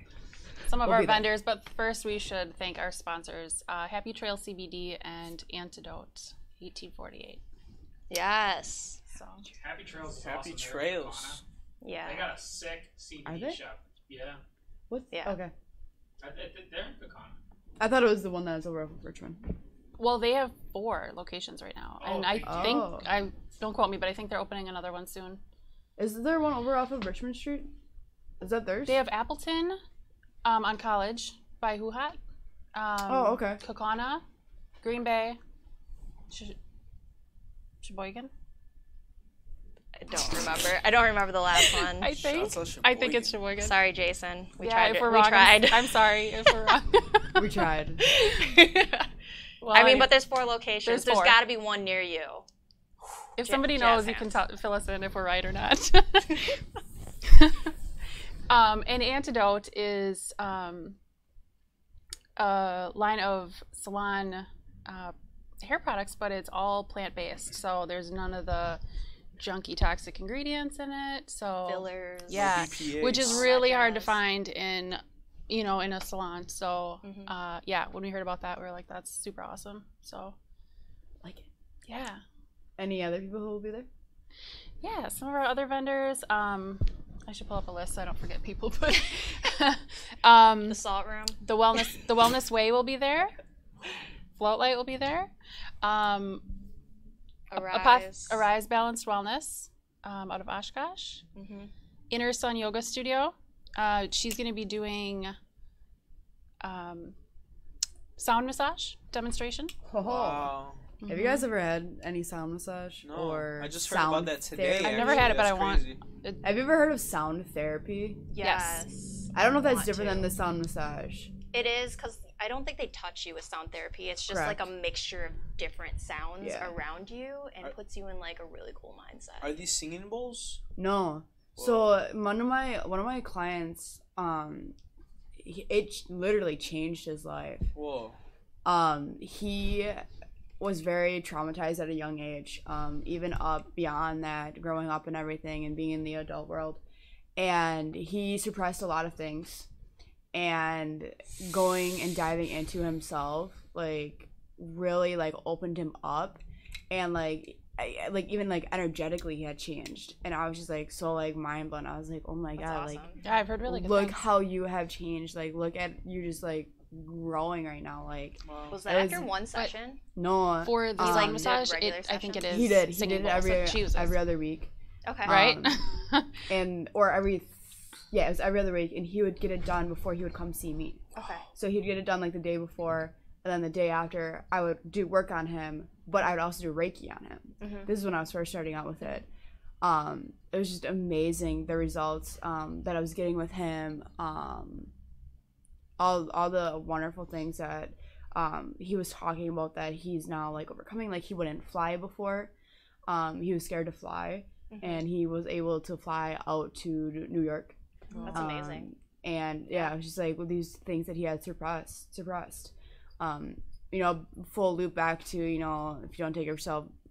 some of We'll our be there. vendors, but first we should thank our sponsors, Happy Trail CBD and Antidote 1848. Yes. So Happy Trails. Is Happy awesome. Trails. Yeah. They got a sick Are CBD they? shop. Yeah. What? Yeah. Okay. They're in Pecana. I thought it was the one that was over off of Richmond. well, they have 4 locations right now, and I Oh. think Oh. I don't quote me, but I think they're opening another one soon. Is there one over off of Richmond Street? Is that theirs? They have Appleton, on College by Huhat. Oh, okay. Kokana, Green Bay, Sheboygan. I don't remember the last one. I think. Shouts out I think it's Sheboygan. Sheboygan. Sorry, Jason. We yeah, tried. if we're We wrong, tried. I'm sorry if we're wrong. We tried. Well, I mean, but there's 4 locations. There's There's 4. got to be one near you. if somebody jazz knows, you can hands. fill us in if we're right or not. An Antidote is a line of salon hair products, but it's all plant-based. So there's none of the junky toxic ingredients in it. So Fillers. yeah, BPAs. which is All that really hard to jazz. find in in a salon. So Mhm. yeah, when we heard about that, we were like, that's super awesome. So Like it. yeah. Any other people who will be there? Yeah, some of our other vendors. I should pull up a list so I don't forget people. But The Salt Room. the Wellness Way will be there. Float Light will be there. Arise. Arise Balanced Wellness out of Oshkosh. Mm-hmm. Inner Sun Yoga Studio. She's going to be doing sound massage demonstration. Wow. Have you guys ever had any sound massage No, or I just heard sound about that today. therapy? I've never had it, but I want- Have you ever heard of sound therapy? Yes. I don't know if that's Want different to. than the sound massage. It is because I don't think they touch you with sound therapy. It's just like a mixture of different sounds Yeah. around you and puts you in like a really cool mindset. Are these singing bowls? No. So one of my clients, it literally changed his life. Whoa. He was very traumatized at a young age, even up beyond that, growing up and everything and being in the adult world. And he suppressed a lot of things, and going and diving into himself, like, really, like, opened him up. And, like, even, like, energetically he had changed. And I was just, like, so, like, mind blown. I was like, oh my That's God, awesome. like, Yeah, I've heard really good look things. how you have changed. Like, look at you just, like, growing right now. Like, Wow. Was that It was- after one session? no. For the He, sound like, did massage, regular I think it is. sessions? He did singing it bowls, like every she uses. other week. Okay. Right? And or every yeah, it was every other week, and he would get it done before he would come see me. Okay. So he'd get it done like the day before, and then the day after I would do work on him, but I would also do Reiki on him. Mhm. This is when I was first starting out with it. It was just amazing, the results that I was getting with him, all the wonderful things that he was talking about that he's now like overcoming. Like, he wouldn't fly before. He was scared to fly, and he was able to fly out to New York. That's amazing. And yeah, it was just like with these things that he had suppressed. Full loop back to, if you don't take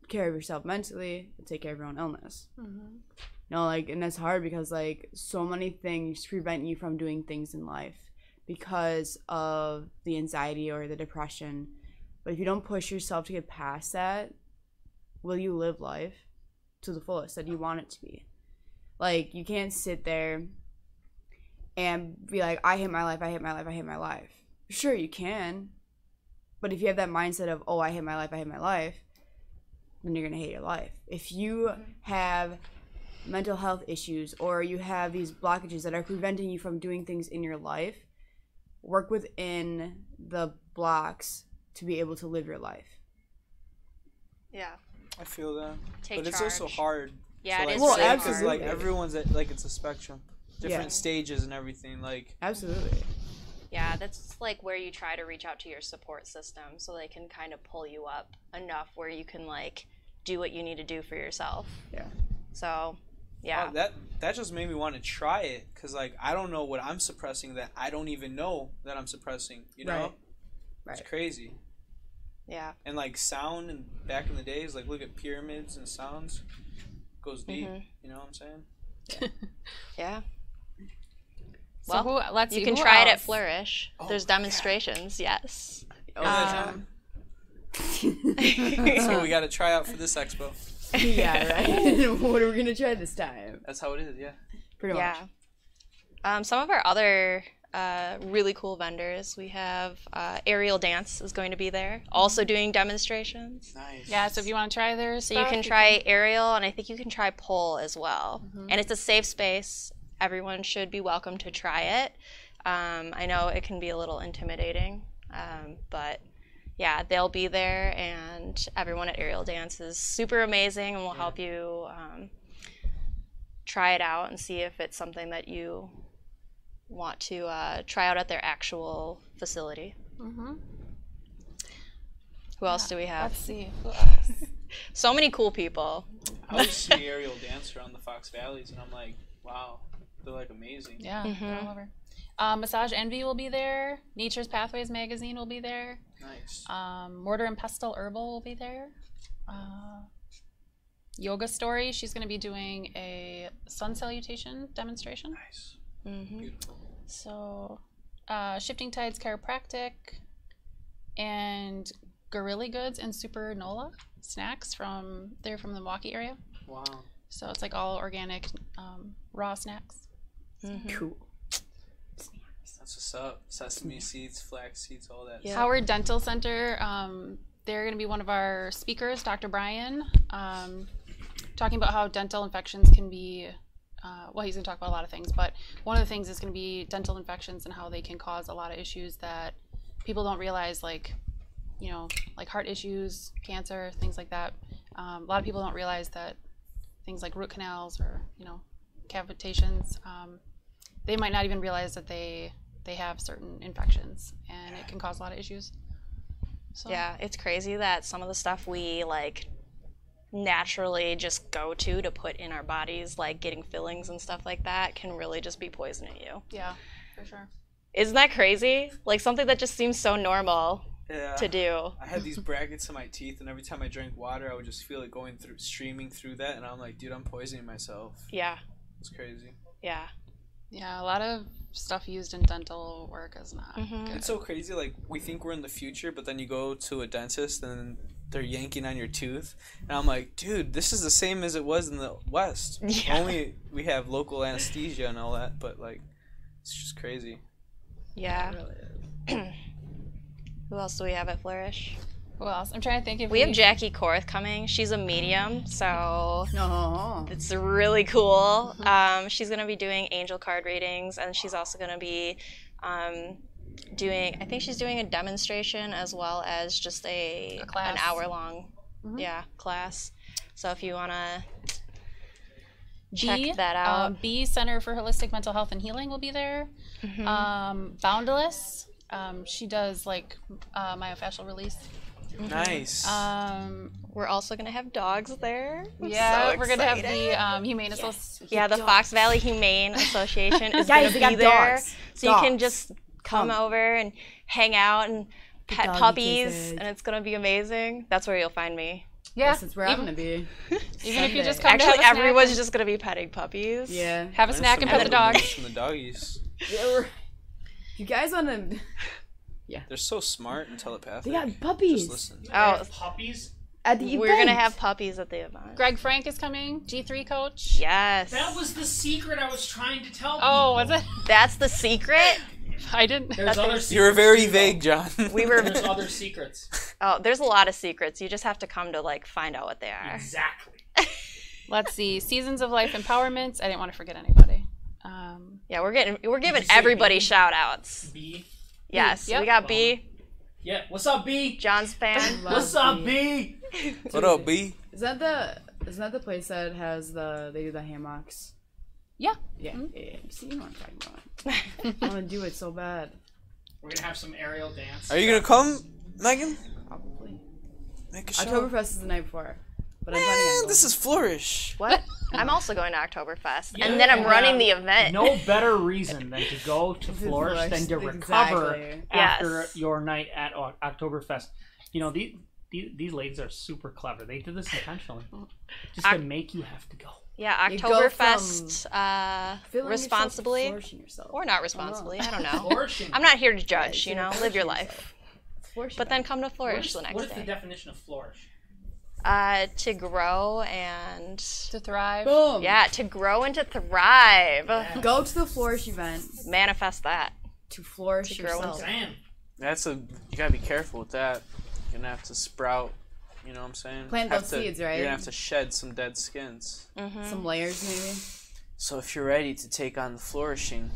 care of yourself mentally, you take care of your own illness. And that's hard because, like, so many things prevent you from doing things in life because of the anxiety or the depression. But if you don't push yourself to get past that, will you live life to the fullest that you want it to be? Like, you can't sit there and be like, I hate my life, I hate my life, I hate my life. Sure, you can. But if you have that mindset of, oh, I hate my life, I hate my life, then you're going to hate your life. If you have mental health issues or you have these blockages that are preventing you from doing things in your life, work within the blocks to be able to live your life. Yeah. I feel that. Take But it's also charge. hard Yeah, so, it is Well, really hard. because like everyone's at, like it's a spectrum, different Yeah. stages and everything. Like Absolutely. Yeah, that's like where you try to reach out to your support system so they can kind of pull you up enough where you can like do what you need to do for yourself. Yeah. So, yeah. oh, that just made me want to try it because like I don't know what I'm suppressing that I don't even know that I'm suppressing. You know, Right. Right. it's crazy. Yeah. And like sound and back in the days, like look at pyramids and sounds, goes deep. Mhm. You know what I'm saying? Yeah. So Well, let's see. You can who try it at else? Flourish. Oh, There's yeah. demonstrations, yes. Oh, that's so we got to try out for this expo. Yeah, right. What are we gonna try this time? That's how it is. Yeah. Pretty much. Yeah. Some of our other really cool vendors, we have Aerial Dance is going to be there, also doing demonstrations. Nice. Yeah, so if you want to try their So stuff, you can try aerial, and I think you can try pole as well. Mm-hmm. And it's a safe space. Everyone should be welcome to try it. I know it can be a little intimidating, but yeah, they'll be there, and everyone at Aerial Dance is super amazing and will help you try it out and see if it's something that you want to try out at their actual facility. Mm-hmm. Who else do we have? Let's see. Who else? So many cool people. I always see aerial dance around the Fox Valleys, and I'm like, wow, they're like amazing. Yeah, Mhm. they're all over. Massage Envy will be there. Nature's Pathways magazine will be there. Nice. Mortar and Pestle Herbal will be there. Yoga Story, she's going to be doing a sun salutation demonstration. Nice. Mm-hmm. Beautiful. So, Shifting Tides Chiropractic and Gorilla Goods and Super Nola snacks they're from the Milwaukee area. Wow. So it's like all organic, raw snacks. Mm-hmm. Cool. That's what's up. Sesame seeds, flax seeds, all that. Yeah. Howard Dental Center, they're going to be one of our speakers, Dr. Brian, talking about how dental infections can be, well, he's going to talk about a lot of things, but one of the things is going to be dental infections and how they can cause a lot of issues that people don't realize, like, you know, like heart issues, cancer, things like that. A lot of people don't realize that things like root canals or, you know, cavitations, they might not even realize that they have certain infections, and it can cause a lot of issues. So, Yeah, it's crazy that some of the stuff we like naturally just go to put in our bodies, like getting fillings and stuff like that, can really just be poisoning you. yeah, for sure. Isn't that crazy? Like something that just seems so normal Yeah. to do. I had these brackets in my teeth, and every time I drank water, I would just feel it going through, streaming through that, and I'm like, dude, I'm poisoning myself. Yeah, It's crazy. yeah. Yeah, a lot of stuff used in dental work is not Mhm. good. It's so crazy. Like we think we're in the future, but then you go to a dentist and they're yanking on your tooth, and I'm like, dude, this is the same as it was in the West. Yeah. Only we have local anesthesia and all that, but like, it's just crazy. Yeah. Who else do we have at Flourish? Who else? I'm trying to think if We have Jackie Korth coming. She's a medium, so No. it's really cool. She's going to be doing angel card readings, and she's also going to be doing, I think she's doing a demonstration as well as just A class. an hour-long Mhm. class. So if you want to B, check that out. B Center for Holistic Mental Health and Healing will be there. Boundless, she does like myofascial release. Nice. We're also going to have dogs there. I'm Yeah, so we're gonna have excited. the Humane Association. Yeah, the Fox Valley Humane Association is Guys, going they to be got there. dogs. So you can Dogs. just come over and hang out and pet doggy puppies, kisses. and it's going to be amazing. That's where you'll find me. Yeah, That's where I'm gonna be. even if you just Sunday. come to Actually, have a everyone's snack, just going to be petting puppies. Yeah. have a snack and pet the dogs. From the doggies. Yeah, you guys wanna? They're so smart and telepathic. They got puppies. Just listen. Oh, Puppies? At the we're going to event. have puppies at the event. Greg Frank is coming, G3 coach. Yes. That was the secret I was trying to tell Oh, people. was it? That's the secret? I didn't. There's other secrets. You were very too, vague, though. John. We were... There's other secrets. Oh, there's a lot of secrets. You just have to come to, like, find out what they are. Exactly. Let's see, Seasons of Life Empowerment. I didn't want to forget anybody. Yeah, we're giving you say everybody B? shout outs. B. Yes, Yep. we got B, Yeah. What's up, B? John's fan. Love What's up, B. B? What up, B? Is that the Isn't that the place that has they do the hammocks? Yeah. Yeah. Yeah. See, you know what I'm talking about. I want to do it so bad. We're gonna have some aerial dance. Are you gonna come, Megan? Probably. Make a show. Oktoberfest is the night before. But I'm planning on This is Flourish. What? I'm also going to Oktoberfest, and then I'm running the event. No better reason than to go to Flourish than to recover Exactly. after Yes. your night at Oktoberfest. You know, these ladies are super clever. They did this intentionally, just to make you have to go. Yeah, You go Oktoberfest Filling responsibly yourself, flourishing yourself. or not responsibly. I don't know. Flourishing. I'm not here to judge. You know, live your life. Flourishing. But then come to Flourish the What next is the day. definition of flourish? To grow and To thrive. Boom. to grow and to thrive. Go to the flourish event Manifest that. to flourish To grow yourself. Sam. You gotta be careful with that. You're gonna have to sprout. You know what I'm saying? Plant Have those to- seeds, right? You're gonna have to shed some dead skins. Some layers, maybe. So if you're ready to take on the flourishing,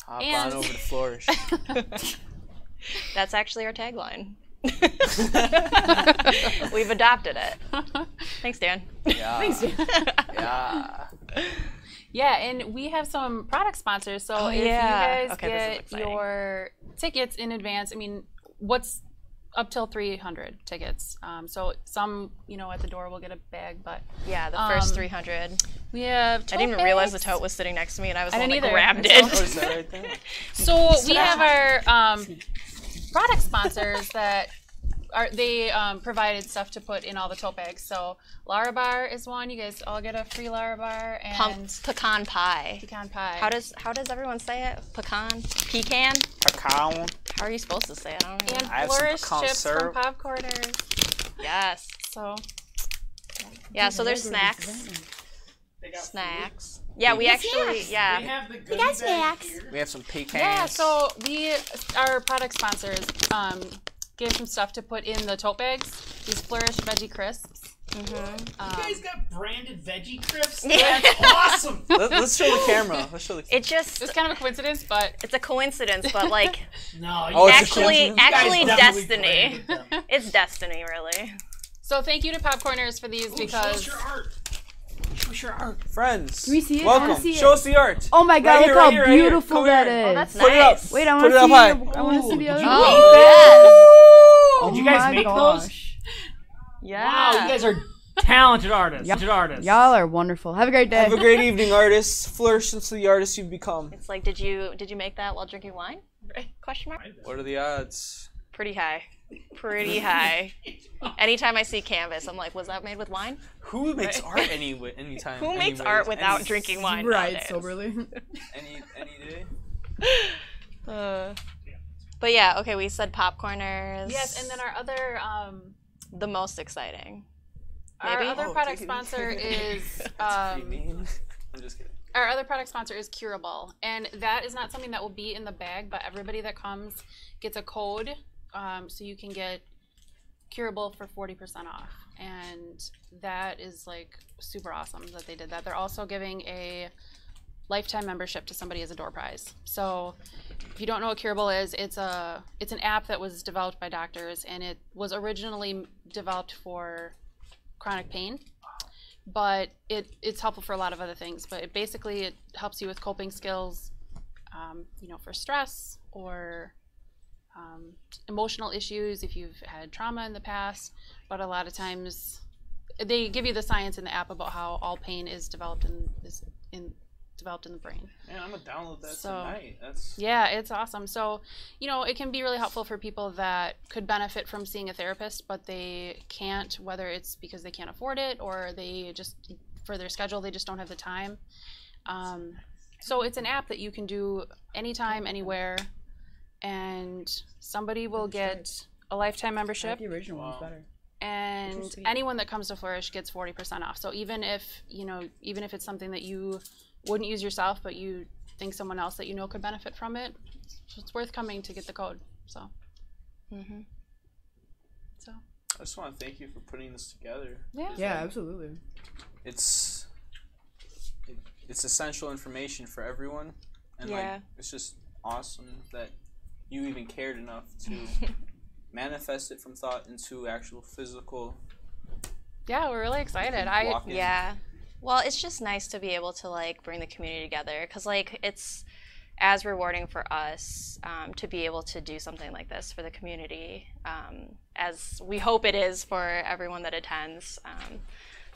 hop And- on over to Flourish. That's actually our tagline. We've adopted it. Thanks, Dan. Yeah. Thanks, dude. Yeah. Yeah, and we have some product sponsors. So if yeah. you guys Okay, this is get exciting. your tickets in advance, I mean, what's up till 300 tickets. So some, at the door will get a bag, but Yeah, the first 300. we have I tote didn't even realize the bags. tote was sitting next to me, and I was I the one didn't that either. grabbed Oh, it. is that right there? So we have our product sponsors that provided stuff to put in all the tote bags. So Larabar is one. You guys all get a free Larabar and Pumped pecan pie. pecan pie. How does everyone say it? Pecan? Pecan? Cacao. How are you supposed to say it? I don't know. and I have some Flourish pecan chips syrup. from Popcorners. Yes. So Yeah, so there's snacks. They got Snacks. Yeah, we actually, They yeah. have the goodie bag here. We have some pecans. yeah, so our product sponsors gave some stuff to put in the tote bags. These Flourish veggie crisps. You guys got branded veggie crisps? Yeah. That's awesome. Let's show the camera. Let's show the camera. It just, It's kind of a coincidence, but it's a coincidence, but like, No, you Oh, it's a actually, coincidence? actually definitely destiny. branded them. It's destiny, really. so thank you to Popcorners for these Ooh, show because us your art. Show us your art. Friends. Can we see it? I Welcome. wanna see it. Show us the art. Oh my god, Right here, look right here, how right here. beautiful Come that here. is. Oh, that's Put it up. nice. Wait, I Put want it up to high. see. I want to see the other. Oh, Oh Did you guys my make gosh. those? yeah. Wow, you guys are talented artists. Yeah. Talented artists. Y'all are wonderful. Have a great day. Have a great evening, artists. Flourish into the artist you've become. It's like, did you make that while drinking wine? Question mark. What are the odds? Pretty high. Pretty high. Anytime I see canvas, I'm like, was that made with wine? Who makes art anytime? Who makes anyways? art without Any- drinking wine? Right, nowadays? soberly. Any day? But yeah, okay, we said popcorners. Yes, and then our other the most exciting. our Maybe? other Oh, product take it. sponsor is Pretty mean. I'm just kidding. our other product sponsor is Curable, and that is not something that will be in the bag, but everybody that comes gets a code, so you can get Curable for 40% off, and that is like super awesome that they did that. They're also giving a lifetime membership to somebody as a door prize. So if you don't know what Curable is, it's an app that was developed by doctors, and it was originally developed for chronic pain, but it's helpful for a lot of other things. But it helps you with coping skills, for stress or emotional issues if you've had trauma in the past. But a lot of times they give you the science in the app about how all pain is developed in the brain. Man, I'm gonna download that So- tonight. That's Yeah, it's awesome. So, it can be really helpful for people that could benefit from seeing a therapist, but they can't, whether it's because they can't afford it or they just, for their schedule, they just don't have the time. So it's an app that you can do anytime, anywhere, and somebody will get a lifetime membership, The original one's better. and Interesting. anyone that comes to Flourish gets 40% off. So even if it's something that you wouldn't use yourself, but you think someone else that could benefit from it, it's worth coming to get the code. So I just want to thank you for putting this together. yeah. Yeah, absolutely. It's essential information for everyone, and Yeah. it's just awesome that you even cared enough to manifest it from thought into actual physical Yeah, we're really excited. Walk in. Yeah. Well, it's just nice to be able to like bring the community together because like it's as rewarding for us to be able to do something like this for the community as we hope it is for everyone that attends.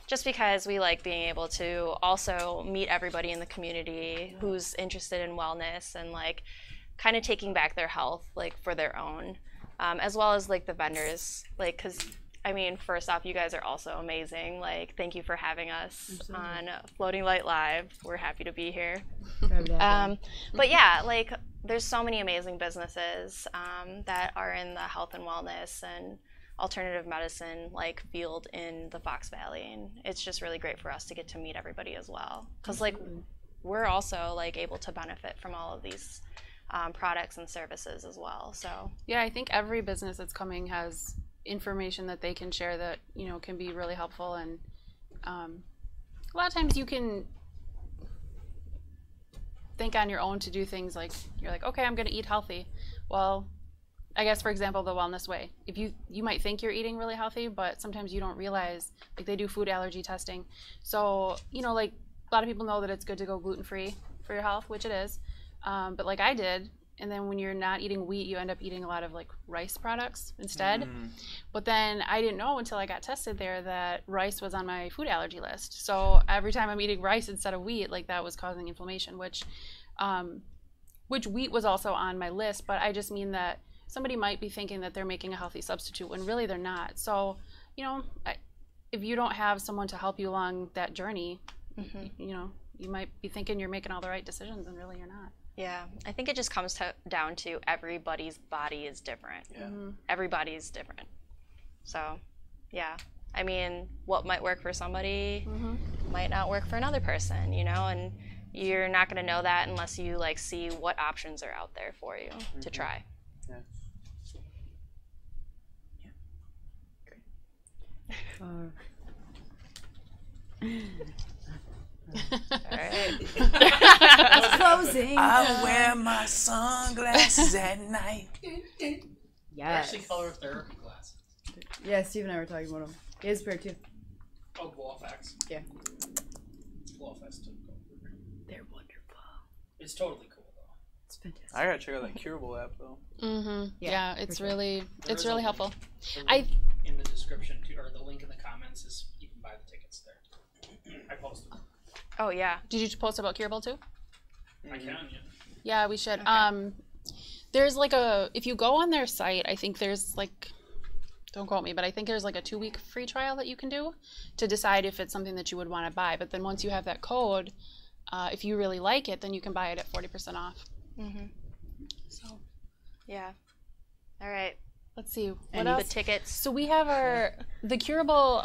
Just because we like being able to also meet everybody in the community who's interested in wellness and like kind of taking back their health like for their own, as well as like the vendors, like because I mean, first off, you guys are also amazing. Like, thank you for having us on Floating Light Live. We're happy to be here. But yeah, like, there's so many amazing businesses that are in the health and wellness and alternative medicine like field in the Fox Valley, and it's just really great for us to get to meet everybody as well. Because like, we're also like able to benefit from all of these products and services as well. So yeah, I think every business that's coming has information that they can share that can be really helpful, and a lot of times you can think on your own to do things like you're like, okay, I'm going to eat healthy. Well, I guess for example, the Wellness Way. If you might think you're eating really healthy, but sometimes you don't realize, like they do food allergy testing. So like a lot of people know that it's good to go gluten-free for your health, which it is. But like I did. And then when you're not eating wheat, you end up eating a lot of like rice products instead. But then I didn't know until I got tested there that rice was on my food allergy list. So every time I'm eating rice instead of wheat, like that was causing inflammation, which wheat was also on my list. But I just mean that somebody might be thinking that they're making a healthy substitute when really they're not. So, if you don't have someone to help you along that journey, you might be thinking you're making all the right decisions and really you're not. yeah, I think it just comes down to everybody's body is different. Yeah. Everybody's different. So, yeah. I mean, what might work for somebody might not work for another person, and you're not going to know that unless you like see what options are out there for you to try. Yeah. All right. Closing. I wear my sunglasses at night. They're Yes. actually color therapy glasses. Yeah, Steve and I were talking about them. He has a pair too. Oh, Glofax. Yeah. Glofax too. They're wonderful. It's totally cool though. It's fantastic. I gotta check out that Curable app though. Yeah, it's sure. really There is a really link. helpful. The I- link in the description too, or the link in the comments is you can buy the tickets there. I posted. Oh, yeah. Did you post about Curable too? I can, yeah. Yeah, we should. Okay. There's like if you go on their site, I think there's like, don't quote me, but I think there's like a 2-week free trial that you can do to decide if it's something that you would want to buy. But then once you have that code, if you really like it, then you can buy it at 40% off. So Yeah. All right. let's see. What And else? the tickets. So we have the Curable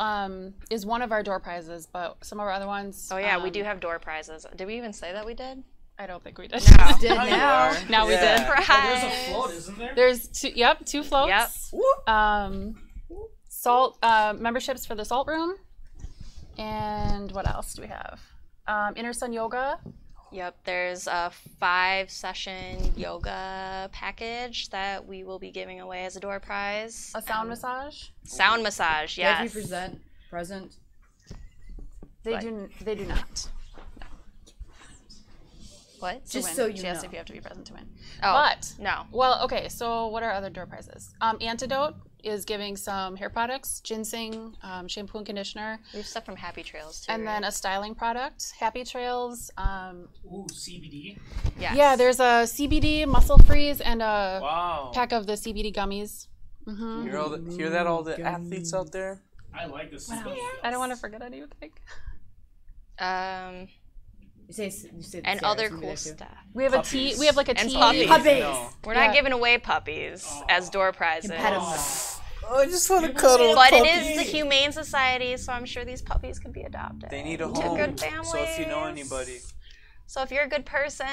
is one of our door prizes, but some of our other ones. Oh, yeah, we do have door prizes. Did we even say that we did? I don't think we did. No. Did Now you now. are. Now we did. Oh, there's a Surprise. float, isn't there? There's two floats. Yep. Salt memberships for the Salt Room, and what else do we have? Inner Sun Yoga. Yep, there's a 5-session yoga package that we will be giving away as a door prize. A sound massage. Sound massage, yes. Yes. Present. They What? do not. What? To Just win. so you She asked know. if you have to be present to win. Oh, But no. well, okay. So what are other door prizes? Antidote is giving some hair products, ginseng, shampoo and conditioner, We have stuff from Happy Trails, too. and then a styling product. Happy Trails. Ooh, CBD. yes. Yeah, there's a CBD muscle freeze and a Wow. pack of the CBD gummies. Hear that, all the athletes out there? I like this. I don't want to forget anything. You say the And Sarah's other gonna be cool there, too. stuff. We have a Puppies. tea. We have like a And tea. puppies. Puppies. No. We're Yeah. not giving away puppies as door prizes. Pet 'em. Oh, I just want to cuddle a But it puppy. is the Humane Society, so I'm sure these puppies can be adopted. They need a to home. good families. So if you know anybody, So if you're a good person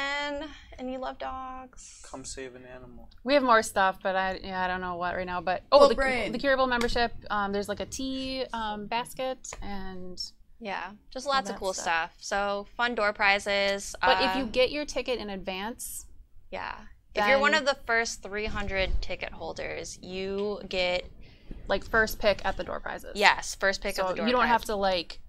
and you love dogs. come save an animal. We have more stuff, but I don't know what right now. But Full the brain. Curable membership. There's like a tea basket and. Yeah, just lots of that cool stuff. stuff. So fun door prizes. But if you get your ticket in advance, Yeah. If you're one then- of the first 300 ticket holders, you get like first pick at the door prizes. Yes, first pick So of the door you don't prize. have to like.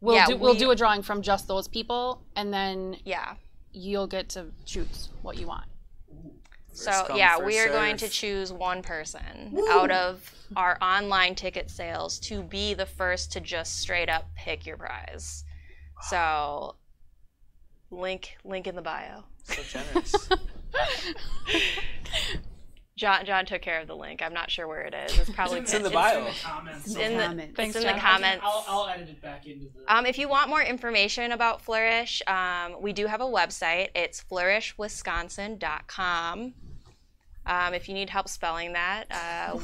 Yeah, We'll do a drawing from just those people, and then Yeah. you'll get to choose what you want. So First come, yeah, first we are going serve. to choose one person out of our online ticket sales to be the first to just straight up pick your prize. So link in the bio. So generous. John took care of the link. I'm not sure where it is. It's probably It's in the bio. It's Comments. in the John. comments. I'll edit it back into the. If you want more information about Flourish, we do have a website. It's flourishwisconsin.com. If you need help spelling that,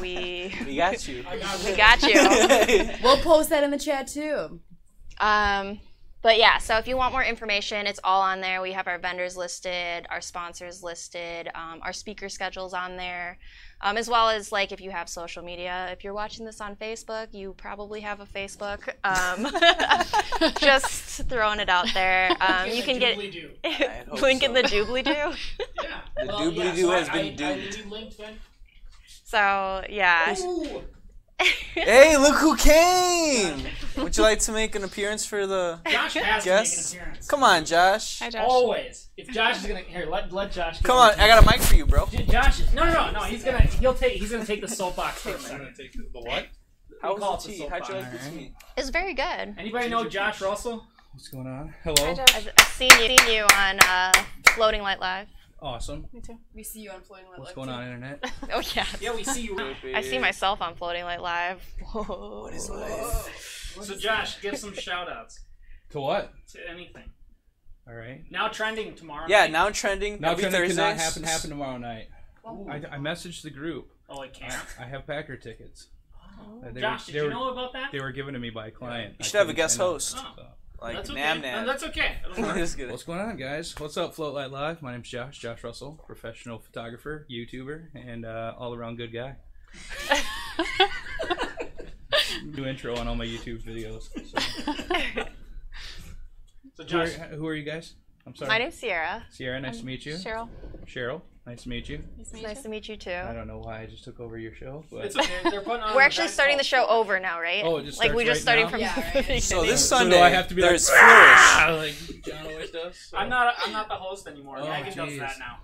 we got you. we got you. We'll post that in the chat too. But yeah, so if you want more information, it's all on there. We have our vendors listed, our sponsors listed, our speaker schedules on there, as well as like if you have social media. If you're watching this on Facebook, you probably have a Facebook. Just throwing it out there. You can get link in the doobly-doo. Yeah. The doobly-doo has been doomed. So yeah. Ooh. Hey, look who came! Would you like to make an appearance for the Josh has to make an guests? appearance. Come on, Josh. Hi, Josh. Always. If Josh is gonna let Josh. Come on, I got a mic for you, bro. Josh. No. He's gonna take the soapbox for a second. Take the what? How call was it the the tea? How'd you like the soapbox. tea? It's very good. Anybody know Josh Russell? What's going on? Hi, Hello. Josh. I've seen you on Floating Light Live. Awesome. Me too. We see you on Floating Light. What's going on, internet? Oh yeah. Yeah, we see you. I see myself on Floating Light Live. What is life? So Josh, give some shout outs To what? to anything. All right. Now trending tomorrow. Yeah, night. now trending. Now every trending Thursday. cannot happen tomorrow night. I messaged the group. Oh, it can't. I have Packer tickets. Josh, did you know about that? They were given to me by a client. You should have a guest host. Oh. Like That's okay. Nam No, Nam. that's okay. It'll work. Just kidding. What's going on, guys? What's up, Float Light Live? My name's Josh Russell, professional photographer, YouTuber, and all-around good guy. Do intro on all my YouTube videos. So Josh, Who are you guys? I'm sorry. My name's Sierra. Sierra, nice to meet you. Cheryl. Cheryl, nice to meet you. It's nice to meet you too. I don't know why I just took over your show, but it's okay. They're putting on. We're an actually event starting the called show over now, right? Oh, it just like we starts just right starting now? from Yeah, the right. beginning. So this So do Sunday, I have to be there's like, Flourish. like John always does. So. I'm not the host anymore. Oh, Megan does jeez. that now.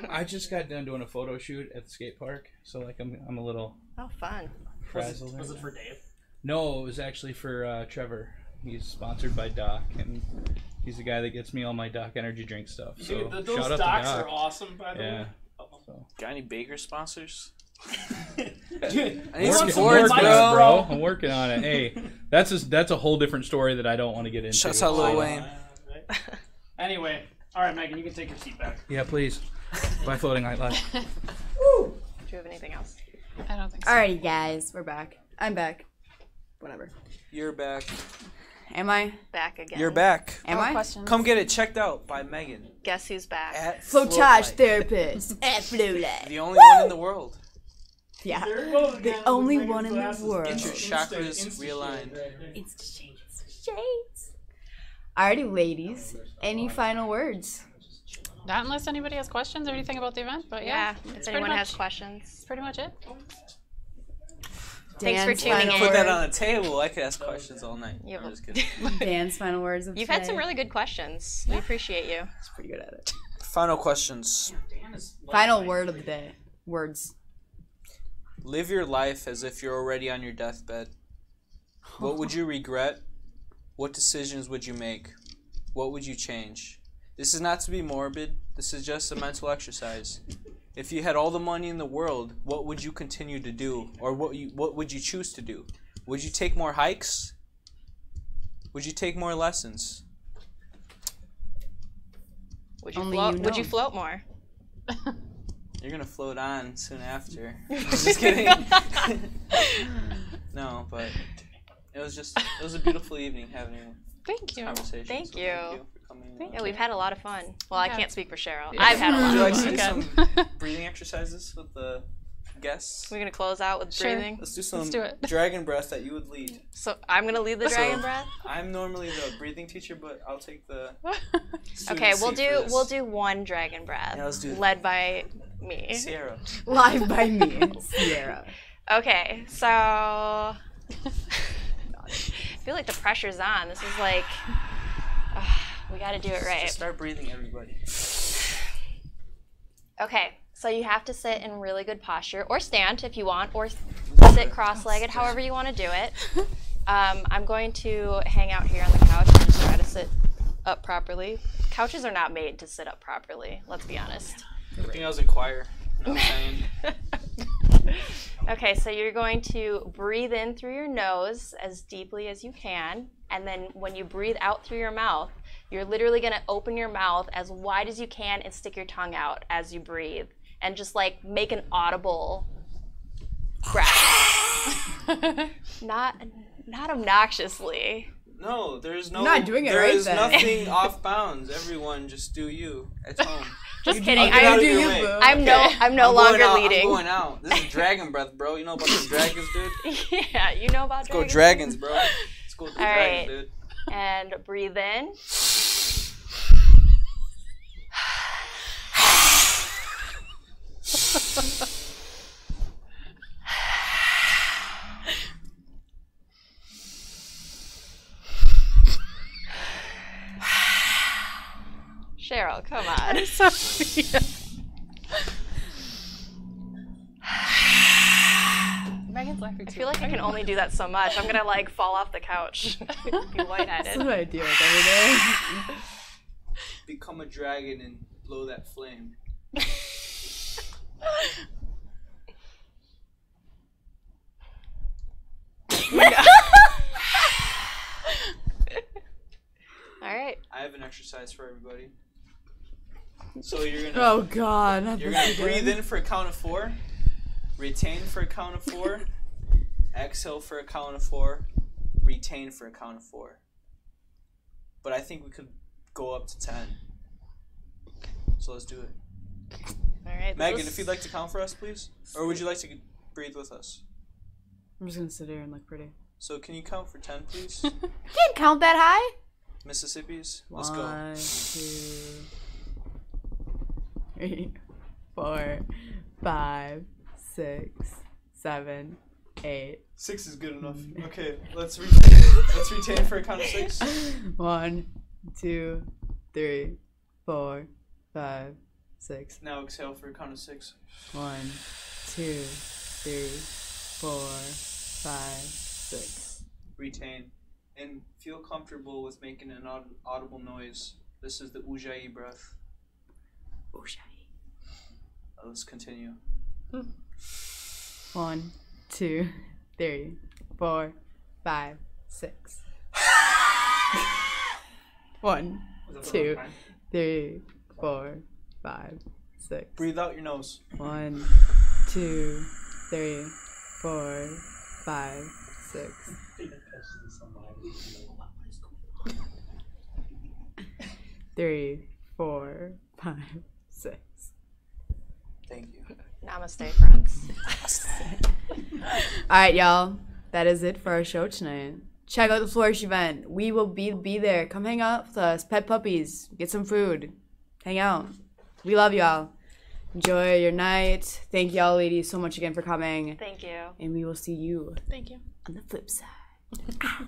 I just got done doing a photo shoot at the skate park, so like I'm a little Oh, fun. frazzled. Was it for Dave? No, it was actually for Trevor. He's sponsored by Doc, and he's the guy that gets me all my Doc energy drink stuff. So Dude, those shout out docs to Doc. are awesome, by the Yeah. way. So. Got any Baker sponsors? Dude, I need we some want I'm some boards, working mics, on it, bro. I'm working on it. Hey, that's a whole different story that I don't want to get into. Shouts out Lil So- Wayne. Right. Anyway, all right, Megan, you can take your seat back. Yeah, please. By Floating Light Live. Do you have anything else? I don't think so. Alrighty, guys, we're back. I'm back. Whatever. You're back. Am I? Back again. You're back. Am More I? questions? Come get it checked out by Megan Guess who's back? at Flotage Float Light. therapist at Flourish. The only one in the world. Yeah. The The only one in the world. Get your chakras realigned. Insta shades. Alrighty, ladies. Any final words? Not unless anybody has questions or anything about the event, but yeah. Yeah, if it's anyone pretty has much- questions. That's pretty much it. Thanks for Dan's tuning final in. Put that word- on the table. I could ask questions all night. Yep. I'm just kidding. Dan's final words of You've today. had some really good questions. We appreciate you. He's pretty good at it. Final questions. Dan is like Final my- word of the day. Words. Live your life as if you're already on your deathbed. What would you regret? What decisions would you make? What would you change? This is not to be morbid. This is just a mental exercise. If you had all the money in the world, what would you continue to do? Or what would you choose to do? Would you take more hikes? Would you take more lessons? Would you Only float? you Would you know. float more? You're gonna float on soon after. Just kidding. No, but it was a beautiful evening having Thank you. conversation. Thank so you. Thank you for coming. Yeah, we've had a lot of fun. Well, I Yeah. can't speak for Cheryl. Yeah. I've had a Would you lot like of to fun. do Okay. some breathing exercises with the guests? We're gonna close out with Sure. breathing. Let's do some do it. dragon breath that you would lead. So I'm gonna lead the So- dragon breath. I'm normally the breathing teacher, but I'll take the. Okay, student we'll seat for this. do one dragon breath, Yeah, let's do it. led by me. Sierra. Live by me, Sierra. Okay, so I feel like the pressure's on. This is like, we got to do it right. Just start breathing, everybody. Okay, so you have to sit in really good posture, or stand if you want, or sit cross-legged, however you want to do it. I'm going to hang out here on the couch and just try to sit up properly. Couches are not made to sit up properly, let's be honest. I think I was in choir. You know what I'm saying? Okay, so you're going to breathe in through your nose as deeply as you can, and then when you breathe out through your mouth, you're literally going to open your mouth as wide as you can and stick your tongue out as you breathe, and just like make an audible breath. Not obnoxiously. No, there's no. You're not doing it there right is then. nothing off bounds. Everyone, just do you at home. Just kidding. I'll get out of do your you, way. boo. I'm no I'm longer going out, leading. I'm going out. This is dragon breath, bro. You know about the dragons, dude? Yeah, you know about Let's go dragons, bro. Let's go with the All dragons, right. dude. And breathe in. Cheryl, come on. I'm sorry. Megan's laughing too. I feel like I can only do that so much. I'm gonna like fall off the couch, be That's white-headed. what I do like every day. Become a dragon and blow that flame. All right. I have an exercise for everybody. So you're gonna Oh God, not you're this gonna again. breathe in for a count of 4, retain for a count of 4, exhale for a count of 4, retain for a count of 4. But I think we could go up to 10. So let's do it. All right. Megan, this if is- you'd like to count for us, please, or would you like to breathe with us? I'm just gonna sit here and look pretty. So can you count for 10, please? Can't count that high. Mississippi's. Let's go. 1, 2, 3, 4, 5, 6, 7, 8. 6 is good enough. Okay, let's retain for a count of 6. 1, 2, 3, 4, 5, 6. Now exhale for a count of 6. 1, 2, 3, 4, 5, 6. Retain. And feel comfortable with making an audible noise. This is the Ujjayi breath. Let's continue. 1, 2, 3, 4, 5, 6. 1, 2, 3, 4, 5, 6. Breathe out your nose. 1, 2, 3, 4, 5, 6. 3, 4, 5, 6. Thank you. Namaste, friends. All right, y'all. That is it for our show tonight. Check out the Flourish event. We will be there. Come hang out with us. Pet puppies. Get some food. Hang out. We love y'all. Enjoy your night. Thank y'all, ladies, so much again for coming. Thank you. And we will see you Thank you. on the flip side. Ow.